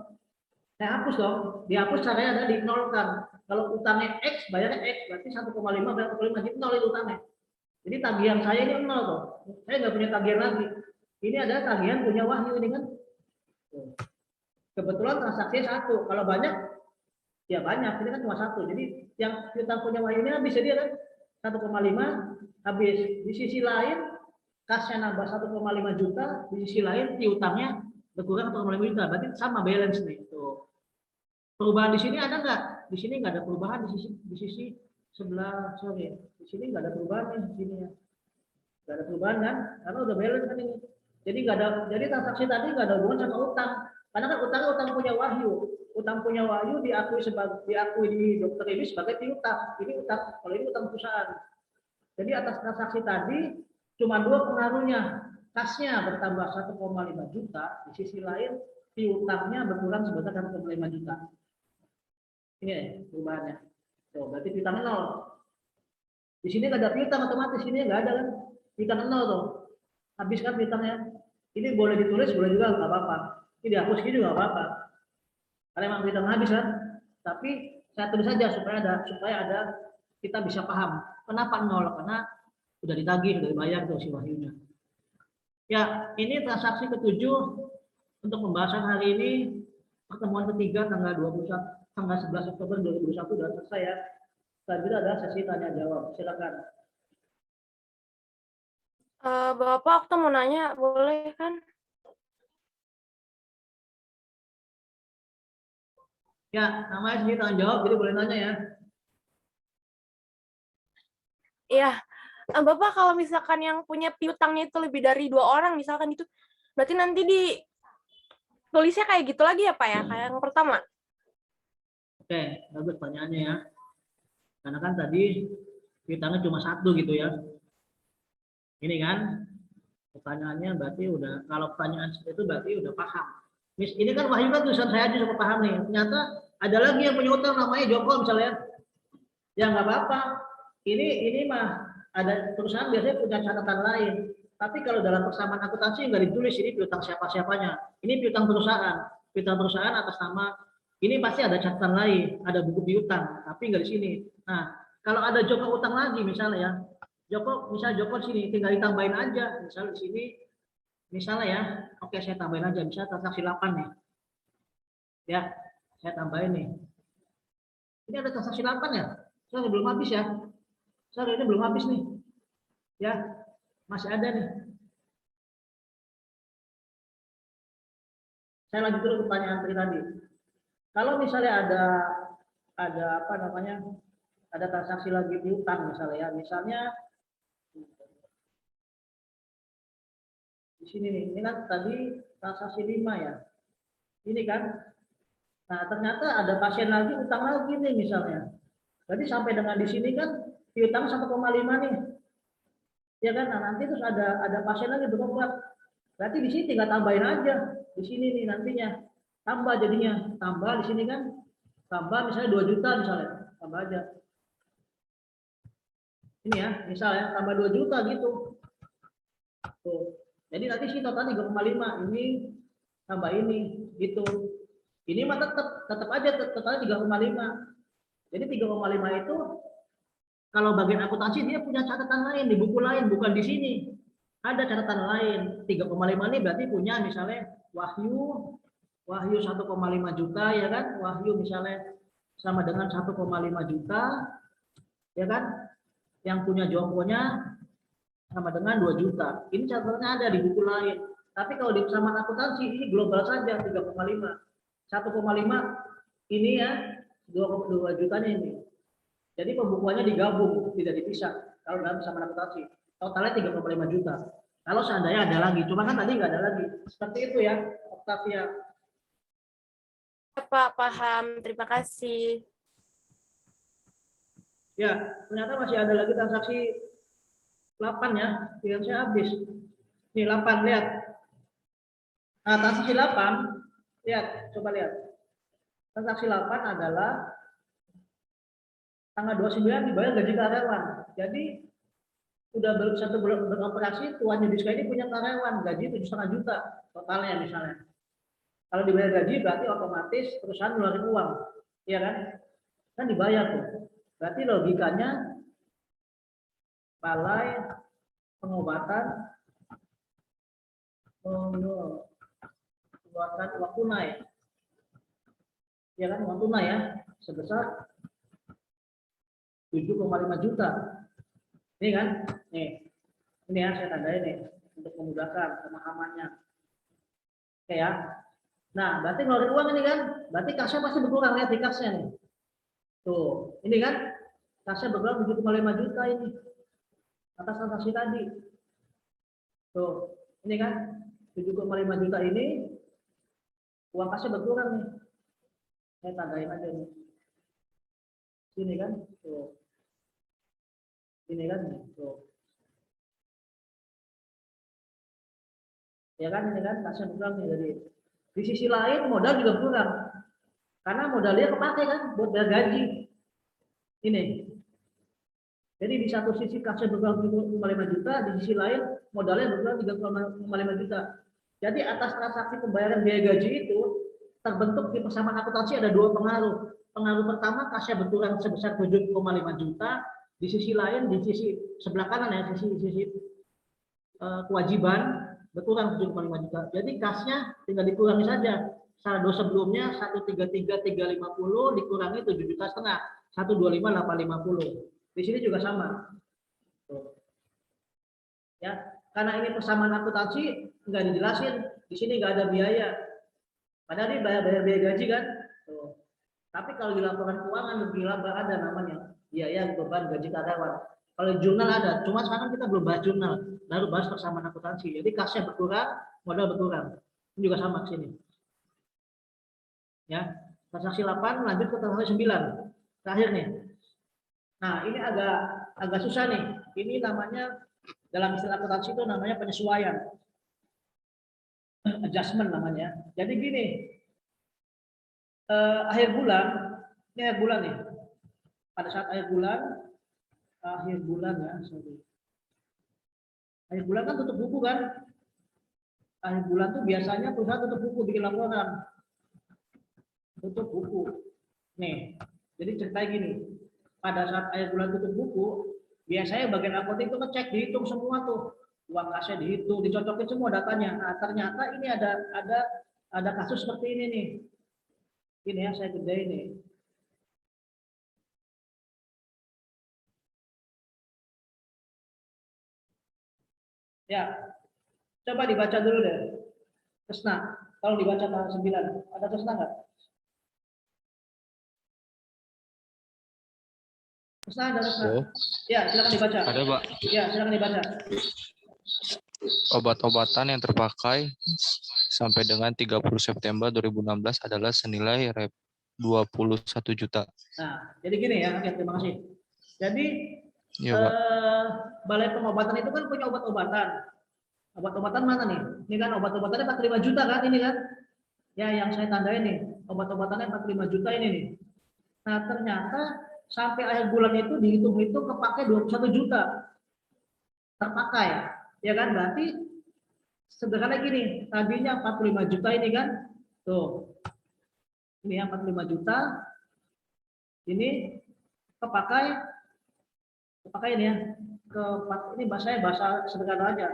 Saya hapus dong. Dihapus caranya adalah dinolkan. Kalau utangnya X, bayarnya X. Berarti 1,5 bayar 1,5 jadi 0 itu utangnya. Jadi tagihan saya ini 0 tuh. Saya nggak punya tagihan lagi. Ini adalah tagihan punya Wahyu ini kan. Kebetulan transaksinya 1. Kalau banyak, ya banyak. Ini kan cuma 1. Jadi yang piutang punya Wahyu ini habis jadi kan 1,5 habis. Di sisi lain kasnya nambah 1,5 juta, di sisi lain piutangnya berkurang 1,5 juta. Berarti sama balance nih. Tuh. Perubahan di sini ada nggak? Di sini nggak ada perubahan di sisi sebelah sorry. Di sini nggak ada perubahan nih di sini ya. Nggak ada perubahan kan? Karena udah balance kan ini. Jadi nggak ada. Jadi transaksi tadi nggak ada hubungan sama utang. Karena kan utang punya Wahyu. Utang punya Wahyu diakui di dokter ini sebagai piutang. Ini utang. Kalau ini utang perusahaan. Jadi atas transaksi tadi cuma 2 pengaruhnya. Kasnya bertambah 1,5 juta. Di sisi lain piutangnya berkurang sebesar 1,5 juta. Ini perubahannya. Tuh, berarti piutang 0. Di sini nggak ada piutang otomatis, ini nggak ada kan? Piutang 0 tuh. Habis kan piutangnya. Ini boleh ditulis, boleh juga nggak apa-apa. Ini dihapus gini nggak apa-apa. Karena emang piutang habis kan. Tapi saya tulis saja supaya ada kita bisa paham. Kenapa 0? Karena sudah ditagih, sudah dibayar tuh si Wahyunya. Ya, ini transaksi ke-7 untuk pembahasan hari ini, pertemuan ketiga tanggal 11 Oktober 2021 sudah selesai ya. Selanjutnya ada sesi tanya jawab. Silakan. Bapak, aku mau nanya, boleh kan? Ya, namanya sesi tanya jawab, jadi boleh nanya ya. Iya, Bapak kalau misalkan yang punya piutangnya itu lebih dari 2 orang, misalkan itu, berarti nanti tulisnya kayak gitu lagi ya Pak ya, kayak yang pertama? Oke, bagus pertanyaannya ya. Karena kan tadi piutangnya cuma 1 gitu ya. Ini kan pertanyaannya berarti udah, kalau pertanyaan seperti itu berarti udah paham. Ini kan Wahyu kan tulisan saya aja suka paham nih. Ternyata ada lagi yang punya utang namanya Joko misalnya. Ya nggak apa-apa. Ini mah ada perusahaan biasanya punya catatan lain. Tapi kalau dalam persamaan akuntansi nggak ditulis ini piutang siapa-siapanya. Ini piutang perusahaan. Piutang perusahaan atas nama ini pasti ada catatan lain, ada buku piutang, tapi nggak di sini. Nah, kalau ada Joko utang lagi misalnya ya, Joko di sini tinggal ditambahin aja, misalnya di sini, misalnya ya, oke saya tambahin aja, misalnya transaksi 8 nih, ya, saya tambahin nih. Ini ada transaksi 8 ya, saya belum habis ya, saya ini belum habis nih, ya, masih ada nih. Saya lanjut dulu pertanyaan tadi. Kalau misalnya ada apa namanya, ada transaksi lagi piutang misalnya ya, misalnya di sini nih, ini kan tadi transaksi 5 ya, ini kan, nah ternyata ada pasien lagi utang lagi nih misalnya, jadi sampai dengan di sini kan piutang 1,5 nih, ya kan, nah nanti terus ada pasien lagi berobat, berarti di sini tinggal tambahin aja, di sini nih nantinya, tambah jadinya, tambah di sini kan, tambah misalnya 2 juta misalnya, tambah aja. Ini ya, misalnya tambah 2 juta gitu. Tuh. Jadi nanti sih total 3,5, ini tambah ini gitu. Ini mah tetap aja totalnya 3,5. Jadi 3,5 itu kalau bagian akuntansi dia punya catatan lain di buku lain, bukan di sini. Ada catatan lain. 3,5 ini berarti punya misalnya Wahyu 1,5 juta ya kan? Wahyu misalnya sama dengan 1,5 juta ya kan? Yang punya Jokonya sama dengan 2 juta. Ini catatannya ada di buku lain. Tapi kalau di persamaan akuntansi ini global saja 3,5. 1,5 ini ya 2 jutanya ini. Jadi pembukuannya digabung, tidak dipisah. Kalau dalam persamaan akuntansi totalnya 3,5 juta. Kalau seandainya ada lagi, cuma kan tadi nggak ada lagi. Seperti itu ya, Octavia. Pak, paham. Terima kasih. Ya, ternyata masih ada lagi transaksi 8 ya, yang saya habis. Nih 8, lihat. Nah, transaksi 8, lihat, coba lihat. Transaksi 8 adalah tanggal 29 dibayar gaji karyawan. Jadi udah baru 1 bulan beroperasi, tuan Yudiska ini punya karyawan, gaji 7,5 juta totalnya misalnya. Kalau dibayar gaji berarti otomatis perusahaan ngeluarin uang, iya kan? Kan dibayar tuh. Berarti logikanya balai pengobatan mengeluarkan uang tunai, ya kan, uang tunai ya sebesar 7,5 juta. Ini kan, nih, ini ya saya tandain nih untuk memudahkan pemahamannya. Oke ya. Nah, berarti ngeluarin uang ini kan, berarti kasnya pasti berkurang, lihat di kasnya nih. Tuh, ini kan kasnya berkurang 7,5 juta ini atas transaksi tadi. Tuh, ini kan 7,5 juta ini uang kasnya berkurang nih. Saya tandain aja nih. Sini kan, tuh. Ini kan, tuh. Ya kan, ini kan kasnya berkurang nih. Jadi di sisi lain modal juga berkurang. Karena modalnya kepakai kan buat bayar gaji. Ini. Jadi di satu sisi kasnya berkurang 5 juta, di sisi lain modalnya berkurang 3,5 juta. Jadi atas transaksi pembayaran biaya gaji itu terbentuk di persamaan akuntansi ada dua pengaruh. Pengaruh pertama kasnya berkurang sebesar 7,5 juta, di sisi lain di sisi sebelah kanan ya, sisi kewajiban berkurang 7,5 juta. Jadi kasnya tinggal dikurangi saja. Saldo sebelumnya 133.350 dikurangi 7,5 juta, 125.850. Di sini juga sama. Ya, karena ini persamaan akuntansi nggak dijelasin, di sini nggak ada biaya. Padahal ini bayar biaya gaji kan. Tuh. Tapi kalau di laporan keuangan lebih laba ada namanya biaya beban gaji karyawan. Kalau di jurnal ada, cuma sekarang kita belum bahas jurnal, baru bahas persamaan akuntansi. Jadi kasnya berkurang, modal berkurang. Ini juga sama ke sini. Ya, transaksi 8 lanjut ke transaksi 9. Terakhir nih. Nah, ini agak susah nih. Ini namanya dalam istilah akuntansi itu namanya penyesuaian. Adjustment namanya. Jadi gini, akhir bulan, ini akhir bulan nih. Pada saat akhir bulan ya, sorry. Akhir bulan kan tutup buku kan? Akhir bulan tuh biasanya perusahaan tutup buku, bikin laporan. Tutup buku. Nih, jadi ceritanya gini. Pada saat akhir bulan tutup buku, biasanya bagian akunting itu ngecek, dihitung semua tuh. Uang kasnya dihitung, dicocokin semua datanya. Nah, ternyata ini ada kasus seperti ini nih. Ini ya, saya gedein nih. Ya, coba dibaca dulu deh. Kesna, kalau dibaca tanggal 9, ada kesna nggak? Kesna ada kesna? Oh. Ya, silakan dibaca. Ada, Pak. Ya, silakan dibaca. Obat-obatan yang terpakai sampai dengan 30 September 2016 adalah senilai 21 juta. Nah, jadi gini ya, oke, terima kasih. Jadi Iya, Pak. Balai Pengobatan itu kan punya obat-obatan. Obat-obatan mana nih? Ini kan obat-obatannya 45 juta kan ini kan? Ya, yang saya tandain nih, obat-obatannya 45 juta ini nih. Nah, ternyata sampai akhir bulan itu dihitung-hitung kepakai 21 juta. Terpakai. Ya kan? Berarti sederhana gini, tadinya 45 juta ini kan? Tuh. Ini yang 45 juta. Ini kepakai ini ya. Ini bahasa sederhana aja.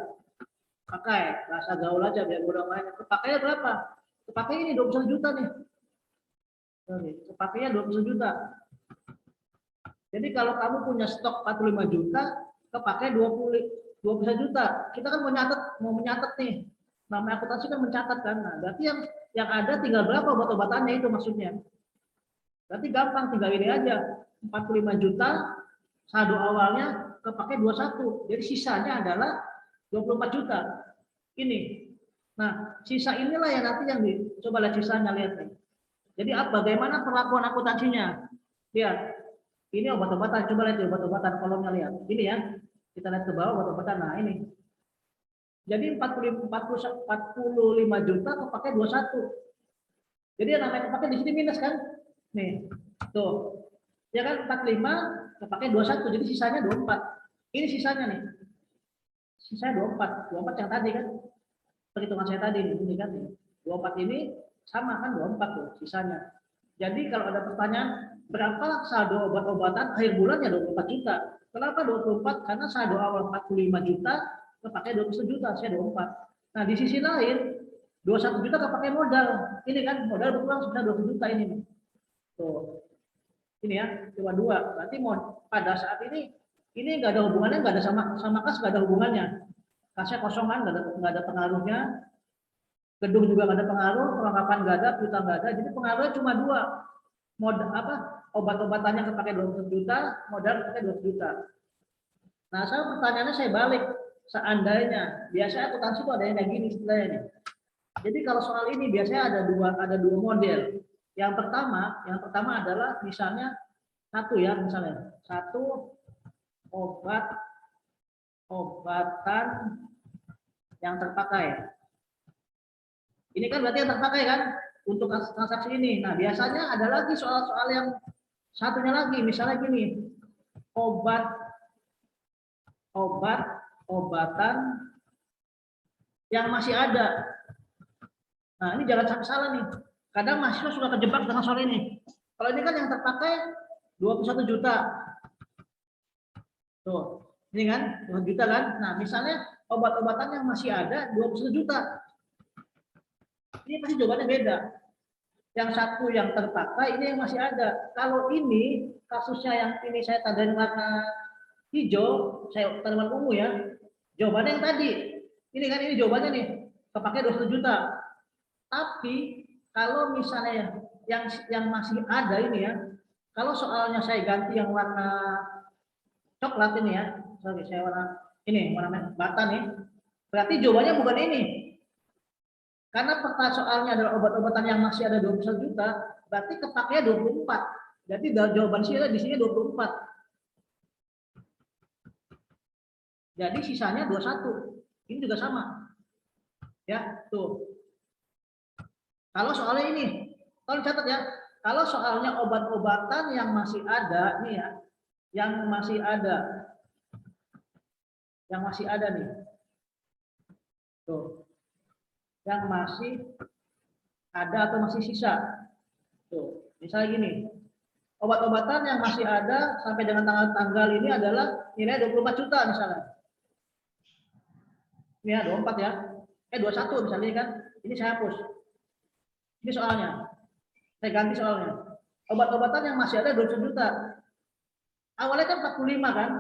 Pakai bahasa gaul aja biar mudah main. Kepakainya berapa? Kepakai ini 21 juta nih. Kepakainya 21 juta. Jadi kalau kamu punya stok 45 juta, kepakai 21 juta. Kita kan mau menyatat nih. Namanya akuntansi kan mencatat kan. Nah, berarti yang ada tinggal berapa obat-obatannya itu maksudnya. Berarti gampang, tinggal ini aja. 45 juta saldo awalnya kepakai 21. Jadi sisanya adalah 24 juta. Ini. Nah, sisa inilah yang nanti yang coba lihat sisanya, lihat nih. Jadi bagaimana perlakuan akuntansinya? Lihat. Ini obat-obatan, coba lihat obat-obatan kolomnya lihat. Ini ya. Kita lihat ke bawah obat-obatan. Nah, ini. Jadi 45 juta kepakai 21. Jadi yang namanya kepakai di sini minus kan? Nih. Tuh. Ya kan 45 kepakai 21, jadi sisanya 24. Ini sisanya nih. Sisanya 24. 24 yang tadi kan. Perhitungan saya tadi nih, ini kan. 24 ini sama kan 24 tuh sisanya. Jadi kalau ada pertanyaan berapa saldo obat-obatan akhir bulan ya 24 juta. Kenapa 24? Karena saldo awal 45 juta kepakai 21 juta, saya 24. Nah, di sisi lain 21 juta kepakai modal. Ini kan modal berkurang sebesar 20 juta ini. Tuh. Ini ya, cuma 2. Berarti pada saat ini nggak ada hubungannya, nggak ada sama kas, nggak ada hubungannya. Kasnya kosong kan, nggak ada pengaruhnya. Gedung juga nggak ada pengaruh, perlengkapan nggak ada, piutang nggak ada. Jadi pengaruhnya cuma 2. Modal obat-obatannya kepakai 20 juta, modal kepakai 20 juta. Nah, pertanyaannya saya balik. Seandainya, biasanya akuntansi itu ada yang kayak gini istilahnya. Jadi kalau soal ini biasanya ada dua model. Yang pertama adalah misalnya satu obatan yang terpakai. Ini kan berarti yang terpakai kan untuk transaksi ini. Nah, biasanya ada lagi soal-soal yang satunya lagi, misalnya gini, obatan yang masih ada. Nah, ini jangan sampai salah nih. Kadang mahasiswa sudah terjebak dengan soal ini. Kalau ini kan yang terpakai 21 juta. Tuh, ini kan 21 juta kan. Nah, misalnya obat-obatan yang masih ada 21 juta. Ini pasti jawabannya beda. Yang satu yang terpakai, ini yang masih ada. Kalau ini kasusnya yang ini saya tandain warna hijau, saya tanaman ungu ya. Jawabannya yang tadi. Ini kan ini jawabannya nih. Kepakai 21 juta. Tapi kalau misalnya yang masih ada ini ya, kalau soalnya saya ganti yang warna coklat ini ya, sorry saya warna ini warna bata nih, berarti jawabannya bukan ini. Karena peta soalnya adalah obat-obatan yang masih ada 21 juta, berarti kepakainya 24. Jadi jawaban saya di sini 24. Jadi sisanya 21. Ini juga sama. Ya, tuh. Kalau soalnya ini, tolong catat ya. Kalau soalnya obat-obatan yang masih ada nih ya, yang masih ada nih. Tuh. Yang masih ada atau masih sisa. Tuh, misalnya gini. Obat-obatan yang masih ada sampai dengan tanggal ini adalah nilai 24 juta misalnya. Ini ya 24 ya. 21 misalnya kan. Ini saya hapus. Ini soalnya. Saya ganti soalnya. Obat-obatan yang masih ada 21 juta. Awalnya kan 45 kan.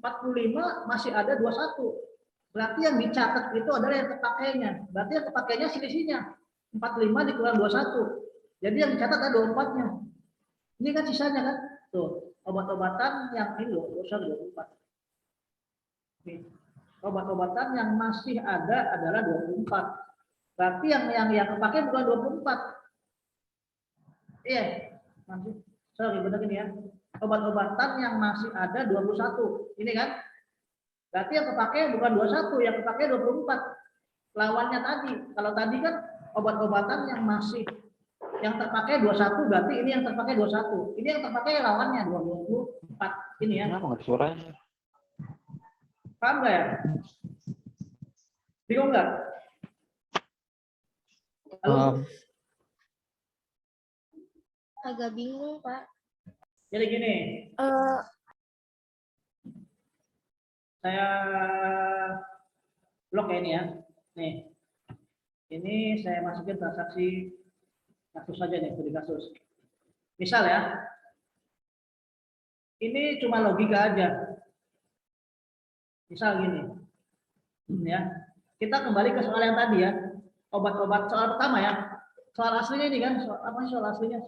45 masih ada 21. Berarti yang dicatat itu adalah yang terpakainya. Berarti yang terpakainya selisihnya. 45 dikurang 21. Jadi yang dicatat ada 24-nya. Ini kan sisanya kan. Tuh, obat-obatan yang ini loh, 24. Nih. Obat-obatan yang masih ada adalah 24. Berarti yang terpakai bukan 24. Iya. Sorry, benar ini ya. Obat-obatan yang masih ada 21. Ini kan? Berarti yang terpakai bukan 21, yang terpakai 24. Lawannya tadi. Kalau tadi kan obat-obatan yang masih yang terpakai 21, berarti ini yang terpakai 21. Ini yang terpakai lawannya 24. Ini ya. Suaranya. Paham nggak ya? Bingung nggak? Halo? Agak bingung, Pak. Jadi gini, saya blok ya ini ya. Nih, ini saya masukin transaksi kasus saja nih, studi kasus. Misal ya, ini cuma logika aja. Misal gini, ya, kita kembali ke soal yang tadi ya, obat-obat soal pertama ya, soal aslinya ini kan, apa sih soal aslinya?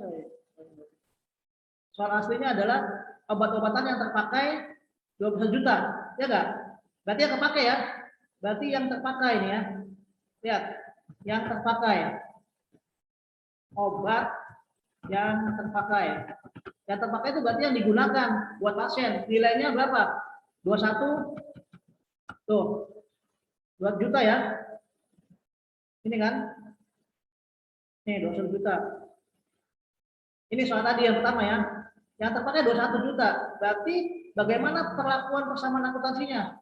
Soal aslinya adalah obat-obatan yang terpakai 21 juta, ya enggak? Berarti yang terpakai ya, berarti yang terpakai ini ya, lihat, yang terpakai, obat yang terpakai itu berarti yang digunakan buat pasien, nilainya berapa? 21. Tuh, 2 juta ya. Ini kan? Nih, 21 juta. Ini soal tadi yang pertama ya. Yang terpakai 21 juta. Berarti bagaimana perlakuan persamaan akuntansinya?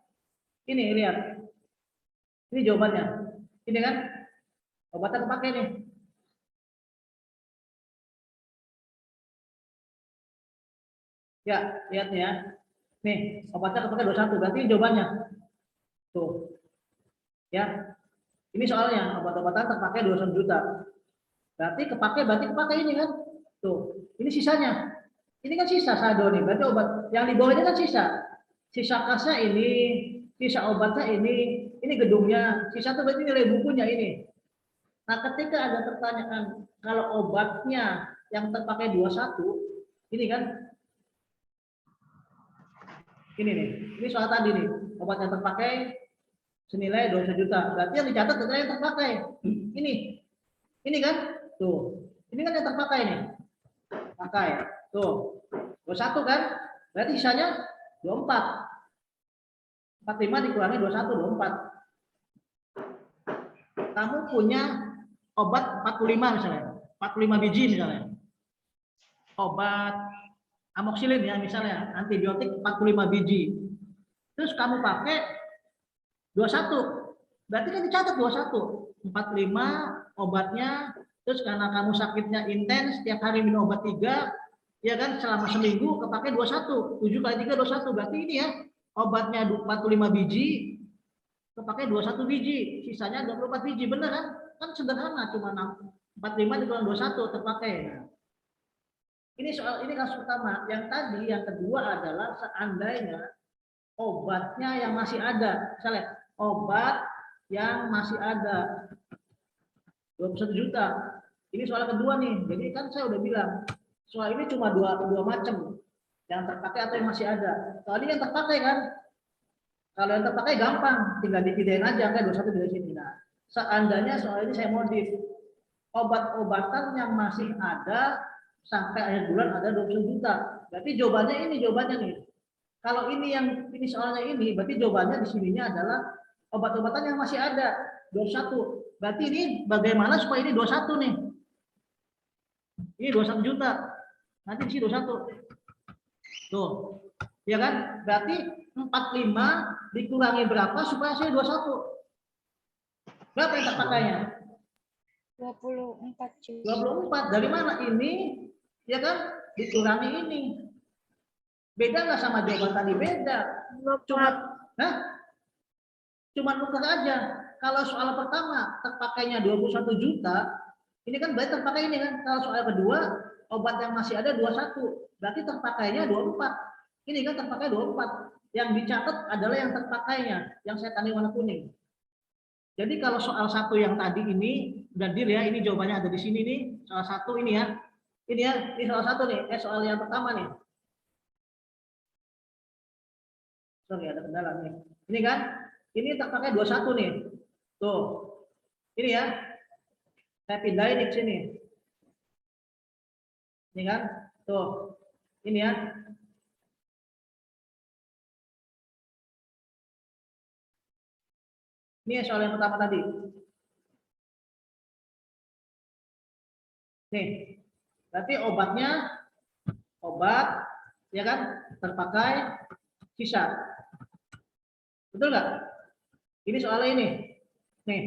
Ini, lihat. Ini jawabannya. Ini kan? Obatnya terpakai nih. Ya, lihat nih ya. Nih, obatnya terpakai 21. Berarti ini jawabannya. Tuh. Ya. Ini soalnya obat-obatan terpakai 21 juta. Berarti kepakai ini kan. Tuh. Ini sisanya. Ini kan sisa saldo nih. Berarti obat yang di bawah ini kan sisa. Sisa kasnya ini, sisa obatnya ini gedungnya. Sisa itu berarti nilai bukunya ini. Nah, ketika ada pertanyaan kalau obatnya yang terpakai 21, ini kan ini nih. Ini soal tadi nih. Obat yang terpakai senilai 21 juta. Berarti yang dicatat adalah yang terpakai. Ini kan? Tuh. Ini kan yang terpakai nih. Pakai. Tuh. 21 kan? Berarti sisanya 24. 45 dikurangi 21, 24. Kamu punya obat 45 misalnya. 45 biji misalnya. Obat amoxicillin ya misalnya, antibiotik 45 biji. Terus kamu pakai 21. Berarti kan dicatat 21. 45 obatnya, terus karena kamu sakitnya intens, setiap hari minum obat 3, ya kan selama seminggu kepake 21. 7 kali 3 21. Berarti ini ya, obatnya 45 biji, kepake 21 biji, sisanya 24 biji. Benar kan? Kan sederhana, cuma 45 dikurang 21 terpakai. Nah, ini kasus pertama. Yang tadi, yang kedua adalah seandainya obatnya yang masih ada. Misalnya, obat yang masih ada 21 juta. Ini soal kedua nih. Jadi kan saya udah bilang, soal ini cuma dua macam. Yang terpakai atau yang masih ada. Soal ini yang terpakai kan. Kalau yang terpakai gampang, tinggal dipindahin aja kan 21 dari sini. Nah, seandainya soal ini saya modif. Obat-obatan yang masih ada sampai akhir bulan ada 20 juta. Berarti jawabannya nih. Kalau ini soalnya ini, berarti jawabannya di sininya adalah obat-obatan yang masih ada 21. Berarti ini bagaimana supaya ini 21 nih? Ini 21 juta. Nanti di sini 21. Tuh. Ya kan? Berarti 45 dikurangi berapa supaya saya 21? Berapa yang terpakainya? 24 juta. 24. Dari mana ini? Ya kan? Dikurangi ini. Beda nggak sama jawaban tadi? Beda. Cuma nuker aja. Kalau soal pertama terpakainya 21 juta, ini kan berarti terpakai ini kan. Kalau soal kedua, obat yang masih ada 21, berarti terpakainya 24. Ini kan terpakai 24. Yang dicatat adalah yang terpakainya, yang saya tandai warna kuning. Jadi kalau soal satu yang tadi ini, udah deal ya, ini jawabannya ada di sini nih. Soal satu ini ya. Ini soal satu nih, soal yang pertama nih. Sorry, ada kendala nih. Ini kan, ini terpakai 21 nih. Tuh. Ini ya. Saya pindahin di sini. Ini kan? Tuh. Ini ya. Ini soal yang pertama tadi. Nih. Berarti obat ya kan terpakai sisa. Betul nggak? Ini soalnya ini. Nih.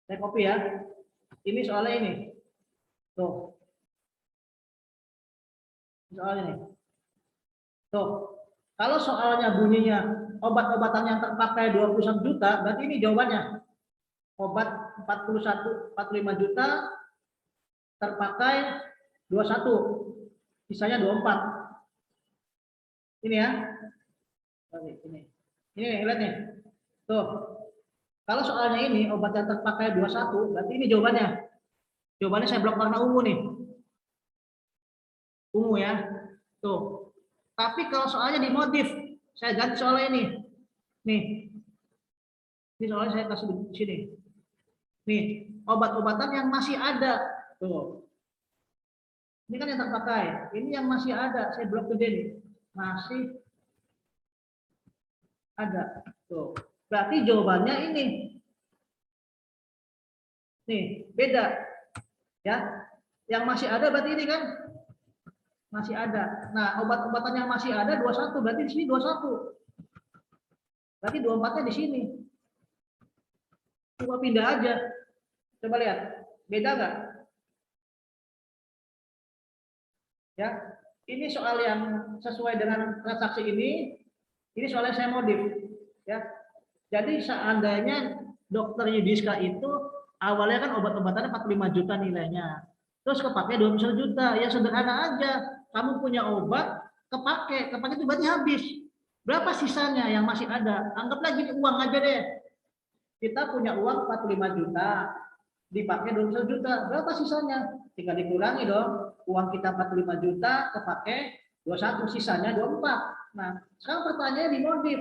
Saya copy ya. Ini soalnya ini. Tuh. Soalnya nih. Tuh. Kalau soalnya bunyinya obat-obatan yang terpakai 21 juta, berarti ini jawabannya. Obat 45 juta terpakai 21. Sisanya 24. Ini ya. Ini. Ini lihat nih. Tuh. Kalau soalnya ini obat yang terpakai 21, berarti ini jawabannya. Jawabannya saya blok warna ungu nih. Ungu ya. Tuh. Tapi kalau soalnya dimodif, saya ganti soalnya ini. Nih. Ini soalnya saya kasih di sini. Nih, obat-obatan yang masih ada. Tuh. Ini kan yang terpakai. Ini yang masih ada. Saya blok gede nih. Masih ada. Tuh. Berarti jawabannya ini. Nih, beda. Ya. Yang masih ada berarti ini kan? Masih ada. Nah, obat-obatan yang masih ada 21, berarti di sini 21. Berarti 24-nya di sini. Cuma pindah aja. Coba lihat. Beda nggak? Ya. Ini soal yang sesuai dengan transaksi ini. Ini soalnya saya modif. Ya. Jadi seandainya Dokter Yudiska itu awalnya kan obat-obatannya 45 juta nilainya. Terus kepake 21 juta. Ya sederhana aja. Kamu punya obat, kepake itu berarti habis. Berapa sisanya yang masih ada? Anggaplah gini, uang aja deh. Kita punya uang 45 juta, dipakai 21 juta. Berapa sisanya? Tinggal dikurangi dong. Uang kita 45 juta, kepake 21, sisanya 24. Nah, sekarang pertanyaannya dimodif.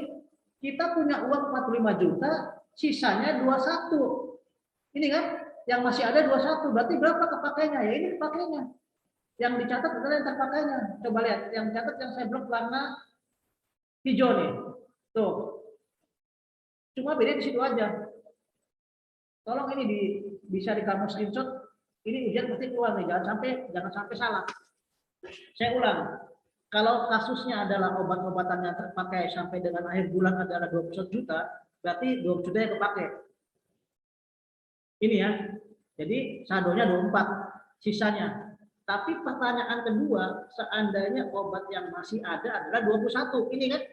Kita punya uang 45 juta, sisanya 21. Ini kan, yang masih ada 21. Berarti berapa kepakainya? Ya ini kepakainya. Yang dicatat adalah yang terpakainya. Coba lihat, yang catat yang saya blok warna hijau nih. Tuh. Cuma beda di situ aja. Tolong ini bisa di kamu screenshot. Ini ujian pasti keluar nih, jangan sampai salah. Saya ulang, kalau kasusnya adalah obat-obatan yang terpakai sampai dengan akhir bulan adalah 21 juta, berarti 20 juta yang kepakai. Ini ya, jadi saldonya 24, sisanya. Tapi pertanyaan kedua, seandainya obat yang masih ada adalah 21, ini kan?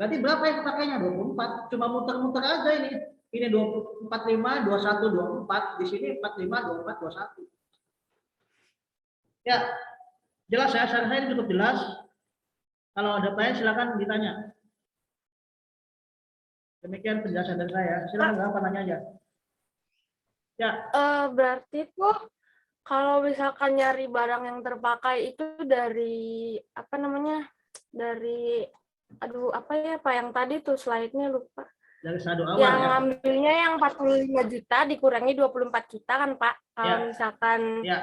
Berarti berapa yang kepakainya? 24, cuma muter-muter aja ini. Ini 45, 21, 24, di sini 45, 24, 21. Ya, jelas ya, saya cukup jelas. Kalau ada pertanyaan silakan ditanya. Demikian penjelasan dari saya. Silakan apa nanya aja. Ya. Berarti tuh kalau misalkan nyari barang yang terpakai itu dari apa namanya? Dari apa ya Pak yang tadi tuh slide-nya lupa. Dari saldo awal yang ya. ngambilnya yang 45 juta dikurangi 24 juta kan Pak. Kalau Ya. misalkan Ya.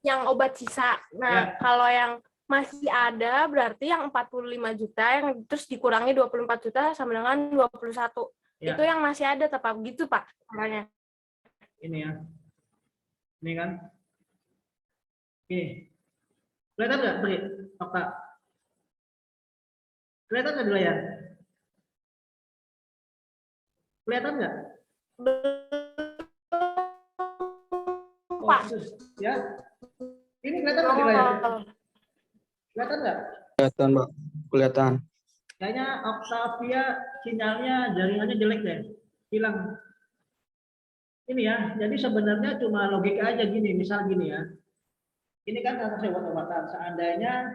yang obat sisa. Nah, Ya. kalau yang masih ada berarti yang 45 juta yang terus dikurangi 24 juta sama dengan 21. Ya. Itu yang masih ada tetap gitu Pak caranya. Ini ya. Ini kan. Ini. Kelihatan nggak, Bri? Fakta. Kelihatan nggak di layar? Kelihatan nggak? Pak. Ya. Ini kelihatan nggak di layar? Kelihatan nggak? Kelihatan, Pak. Kelihatan. Kayaknya Octavia sinyalnya jaringannya jelek deh. Hilang. Ini ya, jadi sebenarnya cuma logika aja gini, misal gini ya. Ini kan transaksi obat-obatan. Seandainya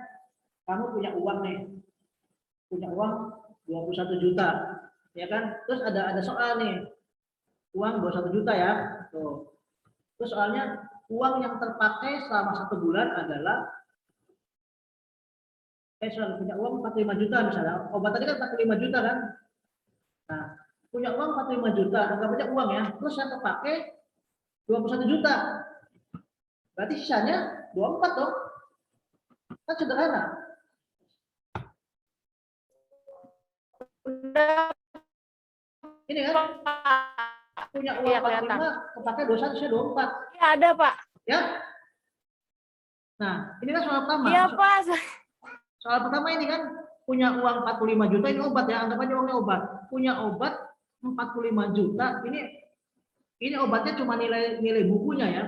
kamu punya uang nih, punya uang 21 juta, ya kan? Terus ada soal nih, uang 21 juta ya. Tuh. Terus soalnya uang yang terpakai selama 1 bulan adalah punya uang 45 juta misalnya. Obat tadi kan 45 juta kan? Nah, punya uang 45 juta, anggap aja uang ya. Terus yang terpakai 21 juta. Berarti sisanya 24 dong. Kan sederhana. Ini kan punya uang 45, kepakai 21, sisanya 24. Iya ada Pak. Ya. Nah, ini kan soal pertama. Iya Pak. Soal pertama ini kan punya uang 45 juta, ini obat ya, anggap aja uangnya obat. Punya obat 45 juta, ini obatnya cuma nilai bukunya ya.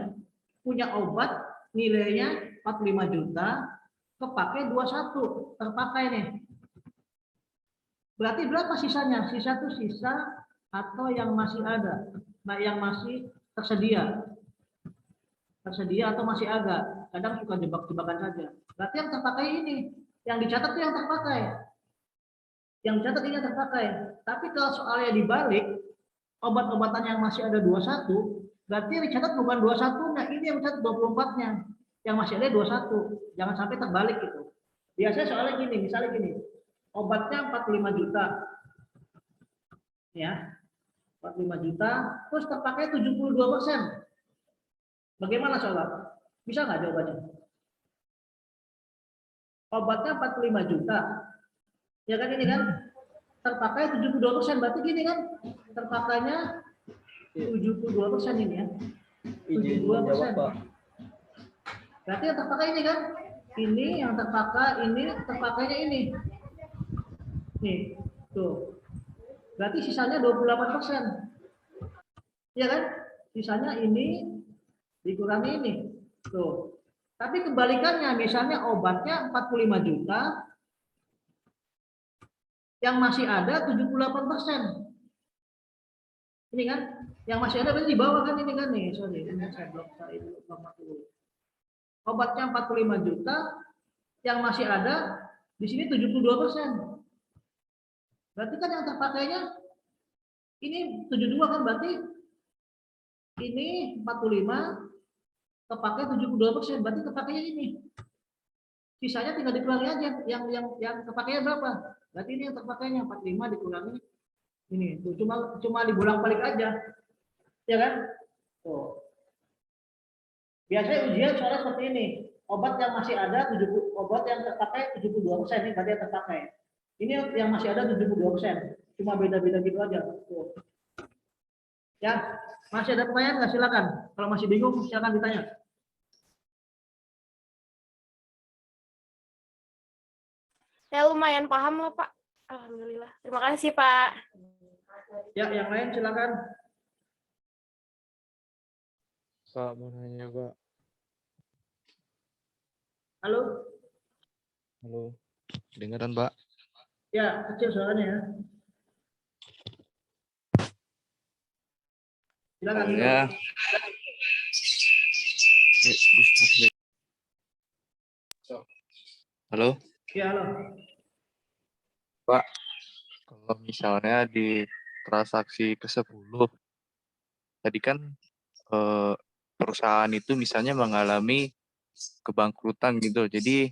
Punya obat nilainya 45 juta, kepakai 21, terpakai nih. Berarti berapa sisanya? Sisa tuh sisa atau yang masih ada, nah yang masih tersedia. Tersedia atau masih ada. Kadang suka jebak-jebakan saja. Berarti yang terpakai ini. Yang dicatat itu yang terpakai. Yang dicatat ini yang terpakai. Tapi kalau soalnya dibalik, obat-obatan yang masih ada 21, berarti yang dicatat bukan 21-nya, ini yang dicatat 24-nya. Yang masih ada 21. Jangan sampai terbalik gitu. Biasanya soalnya gini, misalnya gini. Obatnya 45 juta. Ya. 45 juta, terus terpakai 72%. Bagaimana soalnya? Bisa nggak jawabannya? Obatnya 45 juta. Ya kan ini kan? Terpakai 72%. Berarti gini kan? Terpakainya 72% ini ya. Izin menjawab, Pak. Berarti yang terpakai ini kan? Ini yang terpakai, ini terpakainya ini. Nih, tuh. Berarti sisanya 28%. Ya kan? Sisanya ini dikurangi ini. Tuh. Tapi kebalikannya, misalnya obatnya 45 juta, yang masih ada 78%. Ini kan, yang masih ada berarti di bawah kan ini kan nih, sorry, ini saya blok dulu. Obatnya 45 juta, yang masih ada di sini 72%. Berarti kan yang terpakainya ini 72 kan, berarti ini 45 terpakai 72%, berarti terpakainya ini. Sisanya tinggal dikurangi aja yang terpakainya berapa? Berarti ini yang terpakainya 45 dikurangi ini. Tuh, cuma dibolak-balik aja. Ya kan? Tuh. Biasanya ujian soalnya seperti ini. Obat yang masih ada 70, obat yang terpakai 72%, ini berarti yang terpakai. Ini yang masih ada 72%. Cuma beda-beda gitu aja. Tuh. Ya, masih ada pertanyaan nggak? Silakan. Kalau masih bingung, silakan ditanya. Ya lumayan paham lah Pak. Alhamdulillah. Terima kasih Pak. Ya, yang lain silakan. Pak, mau nanya, Pak. Halo. Halo. Dengaran, Pak? Ya, kecil suaranya ya. Silakan. Soalnya, halo, Ya, halo. Pak. Kalau misalnya di transaksi ke-10, tadi kan perusahaan itu misalnya mengalami kebangkrutan gitu. Jadi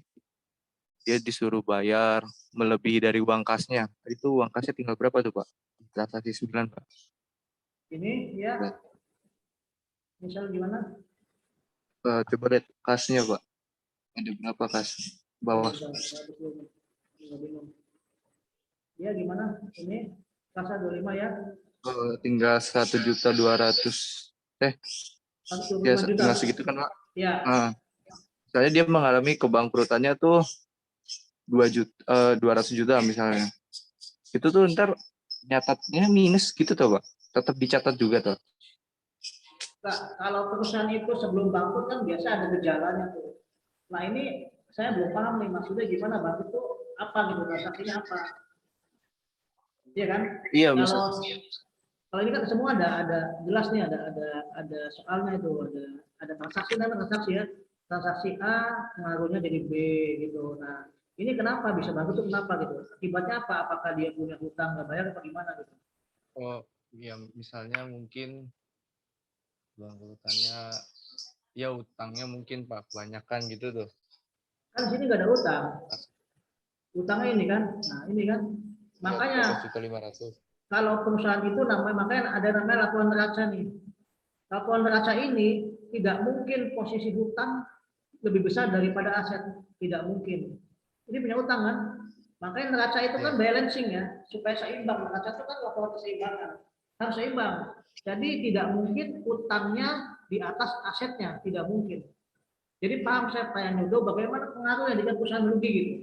dia disuruh bayar melebihi dari uang kasnya. Itu uang kasnya tinggal berapa tuh, Pak? Transaksi 9, Pak. Ini ya. Misal gimana? Coba lihat kasnya, Pak. Ada berapa kas? Bawah. Ya, gimana? Ini kasa 25 ya. Tinggal 1.200.000. Ya 125 juta. tinggal segitu kan, Pak? Ya. Nah, misalnya dia mengalami kebangkrutannya tuh 200 juta misalnya. Itu tuh ntar nyatatnya minus gitu tuh, Pak. Tetap dicatat juga tuh. Nah, kalau perusahaan itu sebelum bangkrut kan biasa ada gejalanya tuh. Nah, ini saya belum paham nih maksudnya gimana bangkrut itu apa gitu, transaksinya apa. Iya kan? Iya, Kalau ini kan semua ada jelas nih, ada soalnya itu, ada transaksi, namanya transaksi ya. Transaksi A pengaruhnya jadi B gitu. Nah, ini kenapa bisa bangkrut itu kenapa gitu? Akibatnya apa? Apakah dia punya hutang nggak bayar apa gimana gitu? Oh, ya misalnya mungkin bangkrutannya ya utangnya mungkin Pak kebanyakan gitu tuh. Kan di sini nggak ada hutang. Utangnya ini kan. Nah, ini kan. Makanya 12.500.000. kalau perusahaan itu makanya ada namanya laporan neraca nih. Laporan neraca ini tidak mungkin posisi hutang lebih besar daripada aset, tidak mungkin. Ini punya hutang kan? Makanya neraca itu kan balancing ya, supaya seimbang. Neraca itu kan laporan keseimbangan, harus seimbang. Jadi tidak mungkin hutangnya di atas asetnya, tidak mungkin. Jadi paham saya Pak Yudo bagaimana pengaruhnya dengan perusahaan rugi gitu.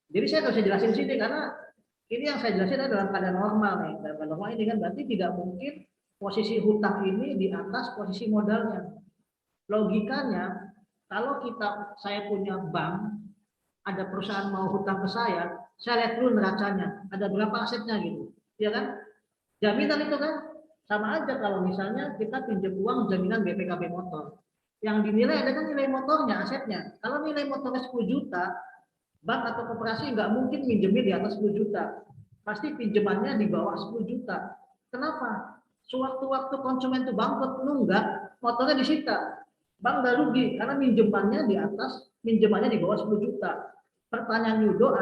Jadi saya nggak bisa jelasin sini karena ini yang saya jelasin adalah dalam keadaan normal nih. Dalam keadaan normal ini kan berarti tidak mungkin posisi hutang ini di atas posisi modalnya. Logikanya, kalau saya punya bank, ada perusahaan mau hutang ke saya lihat dulu neracanya, ada berapa asetnya gitu, ya kan? Jaminan itu kan sama aja kalau misalnya kita pinjam uang jaminan BPKB motor, yang dinilai ada kan nilai motornya, asetnya. Kalau nilai motornya 10 juta, bank atau koperasi nggak mungkin pinjemin di atas 10 juta. Pasti pinjamannya di bawah 10 juta. Kenapa? Sewaktu-waktu konsumen itu bangkrut, nunggak, motornya disita. Bank nggak rugi karena pinjamannya di bawah 10 juta. Pertanyaan Yudo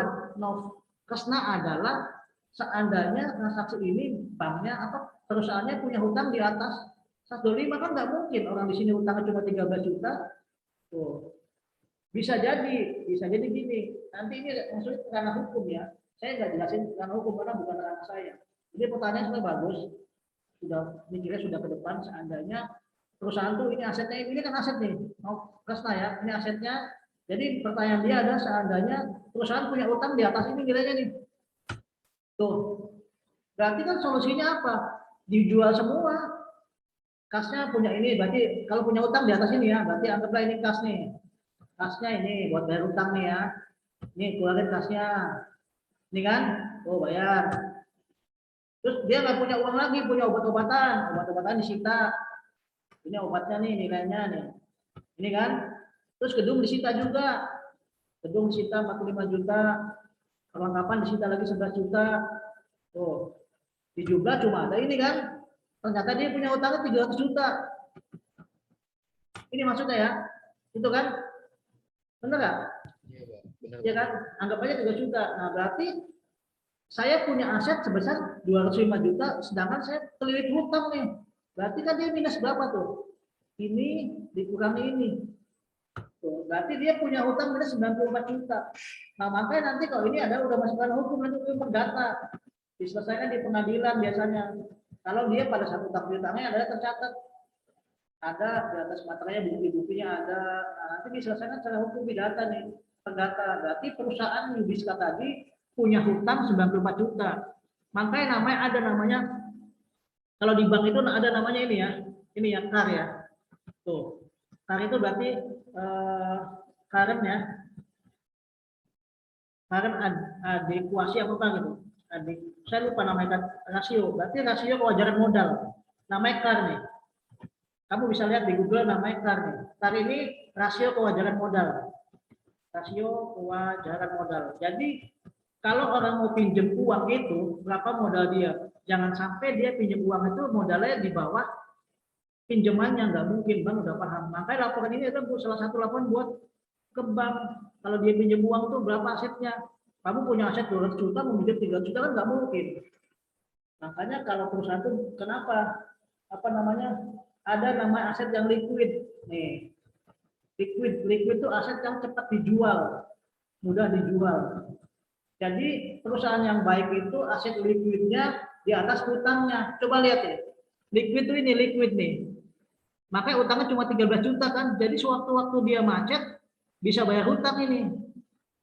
Kesna adalah seandainya transaksi ini banknya atau perusahaannya punya hutang di atas 125 kan nggak mungkin orang di sini hutangnya cuma 13 juta. Tuh. Bisa jadi gini. Nanti ini maksudnya karena hukum ya. Saya nggak jelasin karena hukum karena bukan ranah saya. Jadi pertanyaan sebenarnya bagus. Sudah mikirnya sudah ke depan seandainya perusahaan tuh ini asetnya ini kan aset nih. Mau Kresna ya, ini asetnya. Jadi pertanyaan dia ada seandainya perusahaan punya utang di atas ini nilainya nih. Tuh. Berarti kan solusinya apa? Dijual semua. Kasnya punya ini, berarti kalau punya utang di atas ini ya, berarti anggaplah ini kas nih. Kasnya ini buat bayar utang nih ya. Ini keluarin kasnya. Ini kan, oh bayar. Terus dia nggak punya uang lagi, punya obat-obatan. Obat-obatan disita. Ini obatnya nih nilainya nih. Ini kan. Terus gedung disita juga. Gedung disita 45 juta. Perlengkapan disita lagi 11 juta. Tuh. Di jumlah cuma ada ini kan. Ternyata dia punya utangnya 300 juta. Ini maksudnya ya. Itu kan. Benar nggak? Iya, Pak. Benar. Ya kan? Anggap aja 3 juta. Nah, berarti saya punya aset sebesar 205 juta, sedangkan saya terlilit hutang nih. Berarti kan dia minus berapa tuh? Ini dikurangi ini. Tuh, berarti dia punya hutang minus 94 juta. Nah, makanya nanti kalau ini ada udah masuk ranah hukum, nanti hukum perdata. Diselesaikan di pengadilan biasanya. Kalau dia pada saat utang piutangnya adalah tercatat, ada di atas materai bukti-buktinya ada, nah, nanti diselesaikan secara hukum pidata nih, terdata. Berarti perusahaan Yubiska tadi punya hutang 94 juta. Makanya ada namanya kalau di bank itu ada namanya ini ya KAR ya. Tuh, KAR itu berarti current ya, current adekuasi apa gitu. Saya lupa namanya rasio. Berarti rasio kewajaran modal. Namanya KAR nih. Kamu bisa lihat di Google namanya KAR nih. KAR ini rasio kewajaran modal. Rasio kewajaran modal. Jadi kalau orang mau pinjam uang itu berapa modal dia? Jangan sampai dia pinjam uang itu modalnya di bawah pinjamannya, nggak mungkin, Bang udah paham. Makanya laporan ini kan salah satu laporan buat ke bank. Kalau dia pinjam uang itu berapa asetnya? Kamu punya aset 200 juta, mau pinjam 300 juta kan nggak mungkin. Makanya kalau perusahaan itu kenapa? Ada nama aset yang liquid. Nih, liquid itu aset yang cepat dijual, mudah dijual. Jadi perusahaan yang baik itu aset liquidnya di atas hutangnya. Coba lihat ya. Liquid itu ini liquid nih. Makanya utangnya cuma 13 juta kan. Jadi sewaktu-waktu dia macet bisa bayar hutang ini.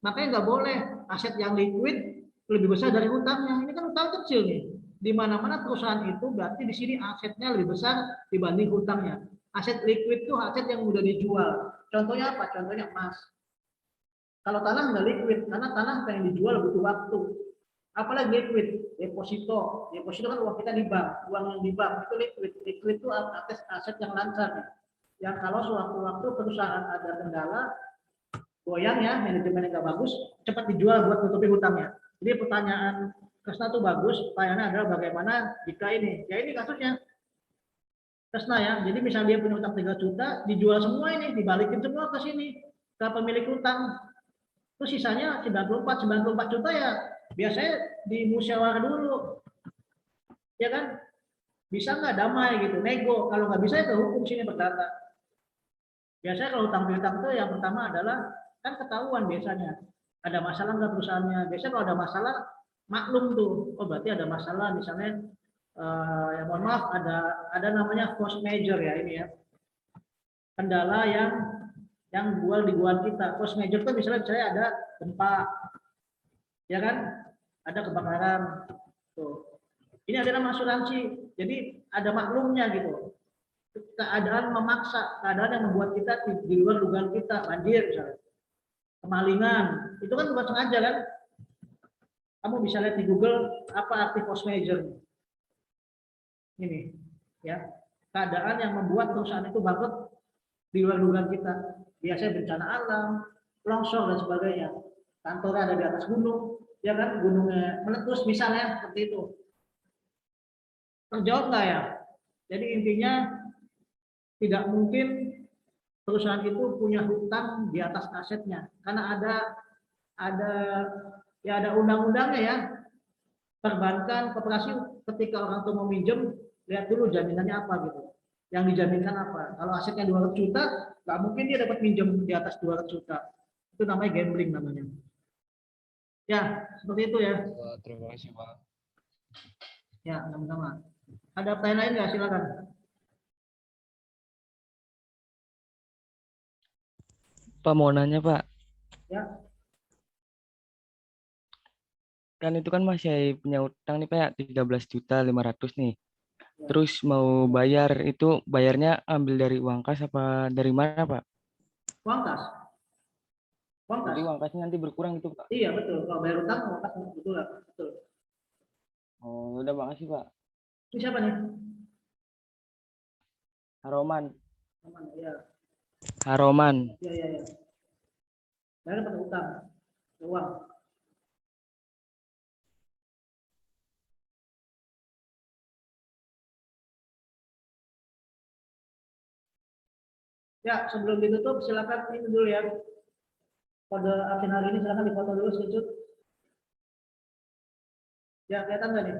Makanya nggak boleh aset yang liquid lebih besar dari hutangnya. Ini kan hutang kecil nih. Di mana-mana perusahaan itu berarti di sini asetnya lebih besar dibanding hutangnya. Aset liquid itu aset yang mudah dijual. Contohnya apa? Contohnya emas. Kalau tanah nggak liquid, karena tanah pengen dijual butuh waktu. Apalagi liquid, deposito. Deposito kan uang kita di bank, uang yang di bank itu liquid. Liquid itu aset yang lancar. Yang kalau sewaktu-waktu perusahaan ada kendala, goyang ya, manajemennya nggak bagus, cepat dijual buat tutupi hutangnya. Jadi pertanyaan Kresna itu bagus, pertanyaannya adalah bagaimana jika ini, ya ini kasusnya. Kresna ya, jadi misalnya dia punya hutang 3 juta, dijual semua ini, dibalikin semua ke sini, ke pemilik hutang. Terus sisanya 94 juta ya biasanya dimusyawarah dulu. Ya kan? Bisa nggak damai gitu, nego. Kalau nggak bisa ya ke hukum sini berdata. Biasanya kalau hutang piutang itu yang pertama adalah kan ketahuan biasanya. Ada masalah nggak perusahaannya? Biasanya kalau ada masalah maklum tuh. Oh berarti ada masalah misalnya ya mohon maaf ada namanya force major ya ini ya. Kendala yang digual kita. Force major itu misalnya ada gempa, ya kan? Ada kebakaran. Tuh. Ini ada nama asuransi. Jadi ada maklumnya gitu. Keadaan memaksa, keadaan yang membuat kita di luar dugaan kita, banjir misalnya. Kemalingan, itu kan bukan sengaja kan? Kamu bisa lihat di Google apa arti force major. Ini, ya. Keadaan yang membuat perusahaan itu bangkrut di luar dugaan kita. Biasanya bencana alam, longsor dan sebagainya. Kantornya ada di atas gunung, ya kan? Gunungnya meletus misalnya seperti itu. Terjawab nggak ya? Jadi intinya tidak mungkin perusahaan itu punya hutang di atas asetnya, karena ada undang-undangnya ya. Perbankan, koperasi ketika orang tuh mau minjem, lihat dulu jaminannya apa gitu. Yang dijaminkan apa? Kalau asetnya 200 juta, nggak mungkin dia dapat minjem di atas 200 juta. Itu namanya gambling namanya. Ya, seperti itu ya. Terima kasih, Pak. Ya, sama-sama. Ada pertanyaan lain nggak? Silakan. Pak mau nanya, Pak. Ya. Kan itu kan masih punya utang nih, Pak, 13.500.000 nih. Ya. Terus mau bayar itu bayarnya ambil dari uang kas apa dari mana, Pak? Uang kas. Uang kas. Jadi uang kasnya nanti berkurang gitu, Pak. Iya, betul. Kalau bayar utang, uang kas betul. Betul. Oh, udah makasih, Pak. Ini siapa nih? Haroman. Ya. Haroman. Ya. Bayar pakai utang. Uang. Ya, sebelum ditutup silakan ini dulu ya. Kode absen hari ini silakan difoto dulu screenshot. Ya, kelihatan nggak nih?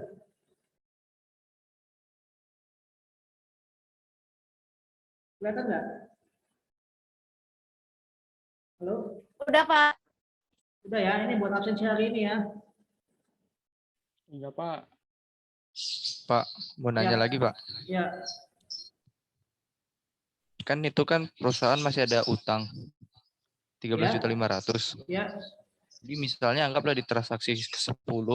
Kelihatan nggak? Halo? Udah, Pak. Udah ya, ini buat absensi hari ini ya. Iya, Pak. Pak, mau nanya Ya. lagi, Pak. Ya, Kan itu kan perusahaan masih ada utang ya, 13.500.000. ya, Jadi misalnya anggaplah di transaksi ke-10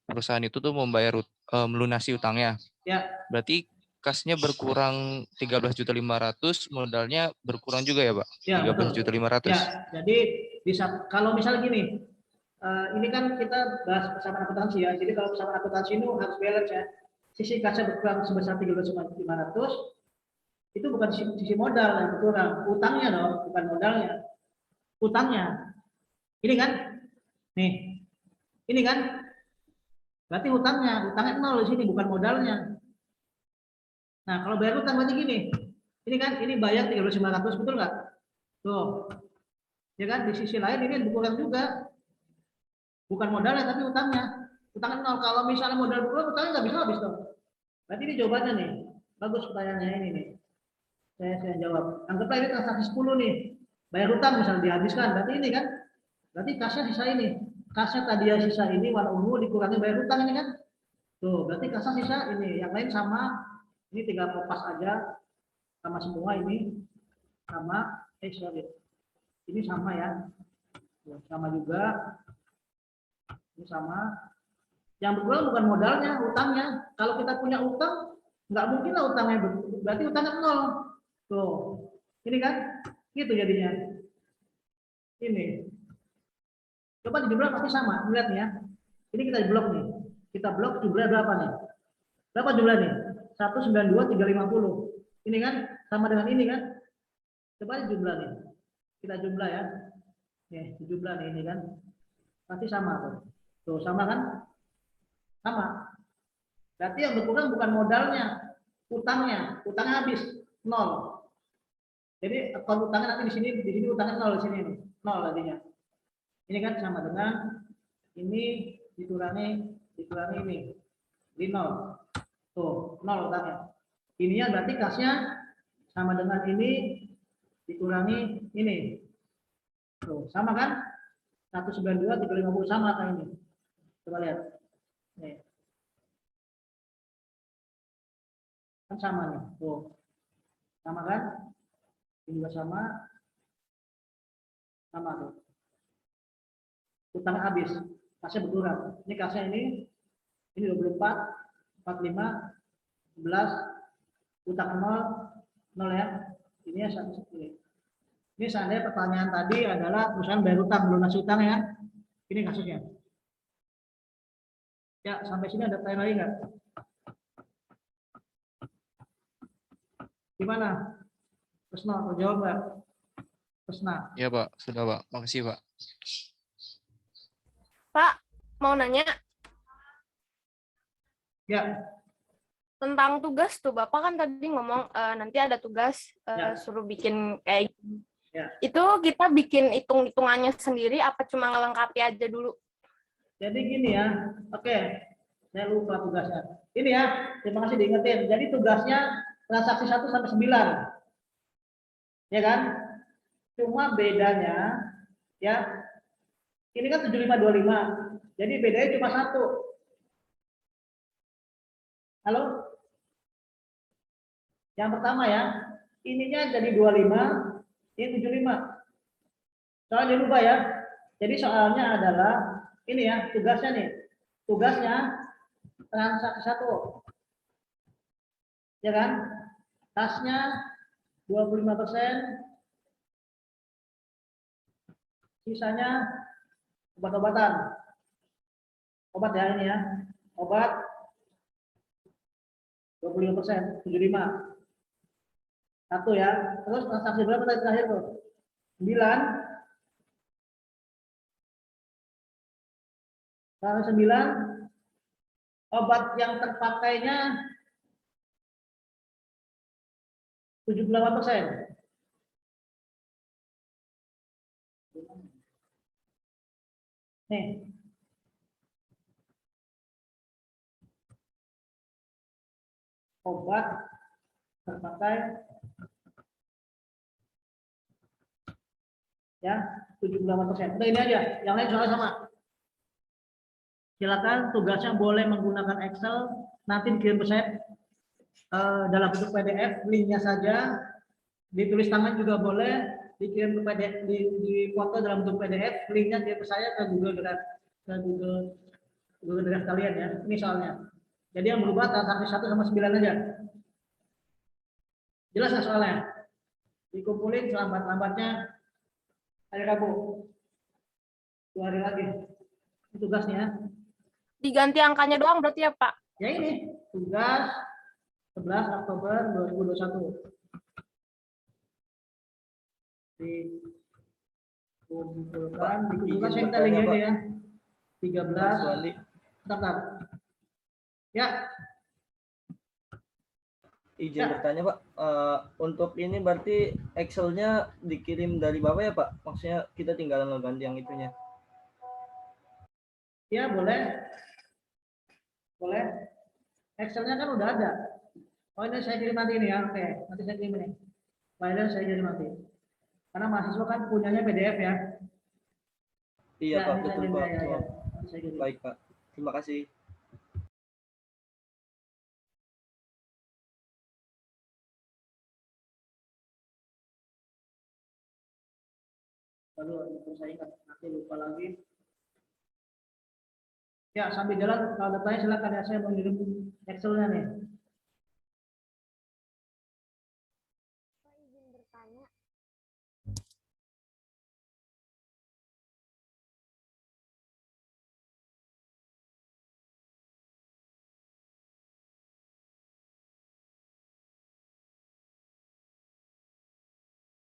perusahaan itu tuh melunasi utangnya. ya, Berarti kasnya berkurang 13.500.000, modalnya berkurang juga ya, Pak? ya, betul. 13.500.000. Ya, jadi bisa kalau misalnya gini, ini kan kita bahas persamaan akuntansi ya. Jadi kalau persamaan akuntansi itu harus balance ya. Sisi kasnya berkurang sebesar 13.500, itu bukan sisi modal yang berkurang, utangnya dong, bukan modalnya. Utangnya. Ini kan? Nih. Ini kan? Berarti utangnya nol di sini, bukan modalnya. Nah, kalau bayar utang berarti gini. Ini kan, ini bayar 13.500, betul nggak? Tuh. Ya kan, di sisi lain ini berkurang juga. Bukan modalnya, tapi utangnya. Utangnya nol. Kalau misalnya modal berkurang, utangnya nggak bisa habis dong. Berarti ini jawabannya nih. Bagus pertanyaannya ini nih. Saya jawab. Anggaplah ini transaksi 10 nih. Bayar utang misalnya dihabiskan. Berarti ini kan. Berarti kasnya sisa ini. Kasnya tadi yang sisa ini warna ungu dikurangi bayar utang ini kan. Tuh, berarti kasnya sisa ini. Yang lain sama. Ini tinggal kopas aja. Sama semua ini. Sama. Sorry. Ini sama ya. Sama juga. Ini sama. Yang berkurang bukan modalnya, utangnya. Kalau kita punya utang, nggak mungkin lah utangnya berarti utangnya nol. Tuh, ini kan, gitu jadinya. Ini. Coba di jumlah pasti sama, lihat nih ya. Ini kita di blok nih. Kita blok jumlah berapa nih? Berapa jumlah nih? 192.350. Ini kan sama dengan ini kan? Coba di jumlah nih. Kita jumlah ya. Nih, di jumlah nih ini kan. Pasti sama tuh. Tuh, sama kan? Sama. Berarti yang berkurang bukan modalnya, utangnya. Utangnya habis nol. Jadi kalau utangnya nanti di sini utangnya nol di sini nih. Nol tadinya. Ini kan sama dengan ini dikurangi ini. Di nol. Tuh, nol utangnya. Ininya berarti kasnya sama dengan ini dikurangi ini. Tuh, sama kan? 192.350 sama kayak ini. Coba lihat. Nih. Kan sama nih. Tuh. Sama kan? Ini juga sama. Sama tuh. Utang habis. Kasnya berkurang. Ini kasnya ini 24, 45, 11, utang 0 ya. Ini ya satu ini. Ini seandainya pertanyaan tadi adalah perusahaan bayar utang, melunasi utang ya. Ini kasusnya. Ya, sampai sini ada pertanyaan lagi nggak? Gimana? Pesna, terjawab nggak? Pesna. Iya, Pak. Sudah, Pak. Makasih, Pak. Pak, mau nanya Ya, tentang tugas tuh. Bapak kan tadi ngomong nanti ada tugas Ya. suruh bikin kayak gini. Ya. Itu kita bikin hitung-hitungannya sendiri apa cuma ngelengkapi aja dulu? jadi gini ya. Oke, saya lupa tugasnya. Ini ya, terima kasih diingetin. Jadi tugasnya transaksi 1 sampai 9. Ya kan? Cuma bedanya ya. Ini kan 7525. Jadi bedanya cuma 1. Halo? Yang pertama ya, ininya jadi 25, ini 75. Soalnya jangan lupa ya. Jadi soalnya adalah ini ya, tugasnya nih. Tugasnya transaksi 1. Ya kan? Tasnya 25%. Sisanya obat-obatan. Obat ya ini ya. Obat 25%, 75. 1 ya. Terus transaksi berapa tadi terakhir tuh? 9. Transaksi 9. Obat yang terpakainya 78%. Nih. Obat terpakai ya 78%. Udah ini aja, yang lain soalnya sama. silakan tugasnya boleh menggunakan Excel, nanti dikirim ke saya dalam bentuk PDF, linknya saja, ditulis tangan juga boleh, dikirim ke PDF, di foto dalam bentuk PDF, linknya kirim ke saya ke Google Drive, ke Google Drive kalian ya. Ini soalnya. Jadi yang berubah transaksi 1 sama 9 aja. Jelas nggak soalnya? Dikumpulin selambat-lambatnya hari Rabu. 2 hari lagi. Ini tugasnya. Diganti angkanya doang berarti ya Pak? Ya ini tugas 11 Oktober 2021. Dikumpulkan saya minta linknya aja ya. 13. Bentar. Ya. Izin Ya. bertanya Pak, untuk ini berarti Excel-nya dikirim dari Bapak ya Pak? Maksudnya kita tinggal ngeganti yang itunya. Ya boleh. Boleh. Excel-nya kan udah ada. Oh ini saya kirim nanti ini ya. Oke, nanti saya kirim ini. File saya kirim nanti. Karena mahasiswa kan punyanya PDF ya. Iya Ya, Pak, ini betul saya Pak. kirim, ya. Nanti saya kirim. Baik Pak, terima kasih. Lalu saya ingat nanti lupa lagi. Ya sambil jalan kalau ada tanya silakan ya, saya mau kirim Excel-nya nih.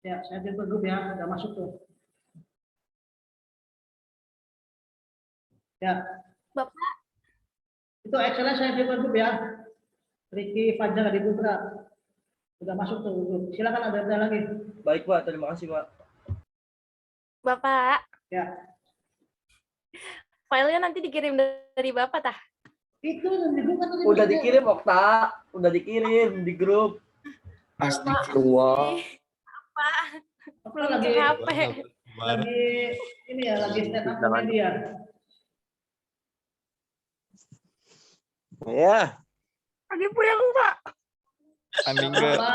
Ya saya kirim ke grup ya, udah masuk tuh. Ya. Bapak. Itu Excel-nya saya kirim ke grup ya. Ricky Fajar di Putra. Udah masuk tuh grup. Silakan ada lagi. Baik Pak, terima kasih Pak. Bapak. Ya. Filenya nanti dikirim dari Bapak tah? Itu di grup kan tadi Udah maksudnya. dikirim Okta, udah dikirim di grup. Astagfirullah. Pak. Okta Belum lagi cek HP. lagi ini ya, lagi stand up media. Ya, Lagi puyeng Pak. Aningga. Apa?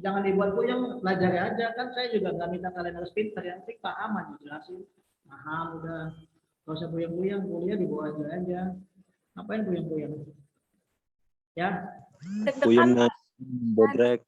Jangan dibuat puyeng, belajar aja kan. Saya juga nggak minta kalian harus pintar, yang penting paham aja, jelasin. Paham udah, nggak usah puyeng-puyeng, kuliah dibawa aja. Ngapain puyeng-puyeng? Ya. Deg-degan puyeng Pak. bobrek.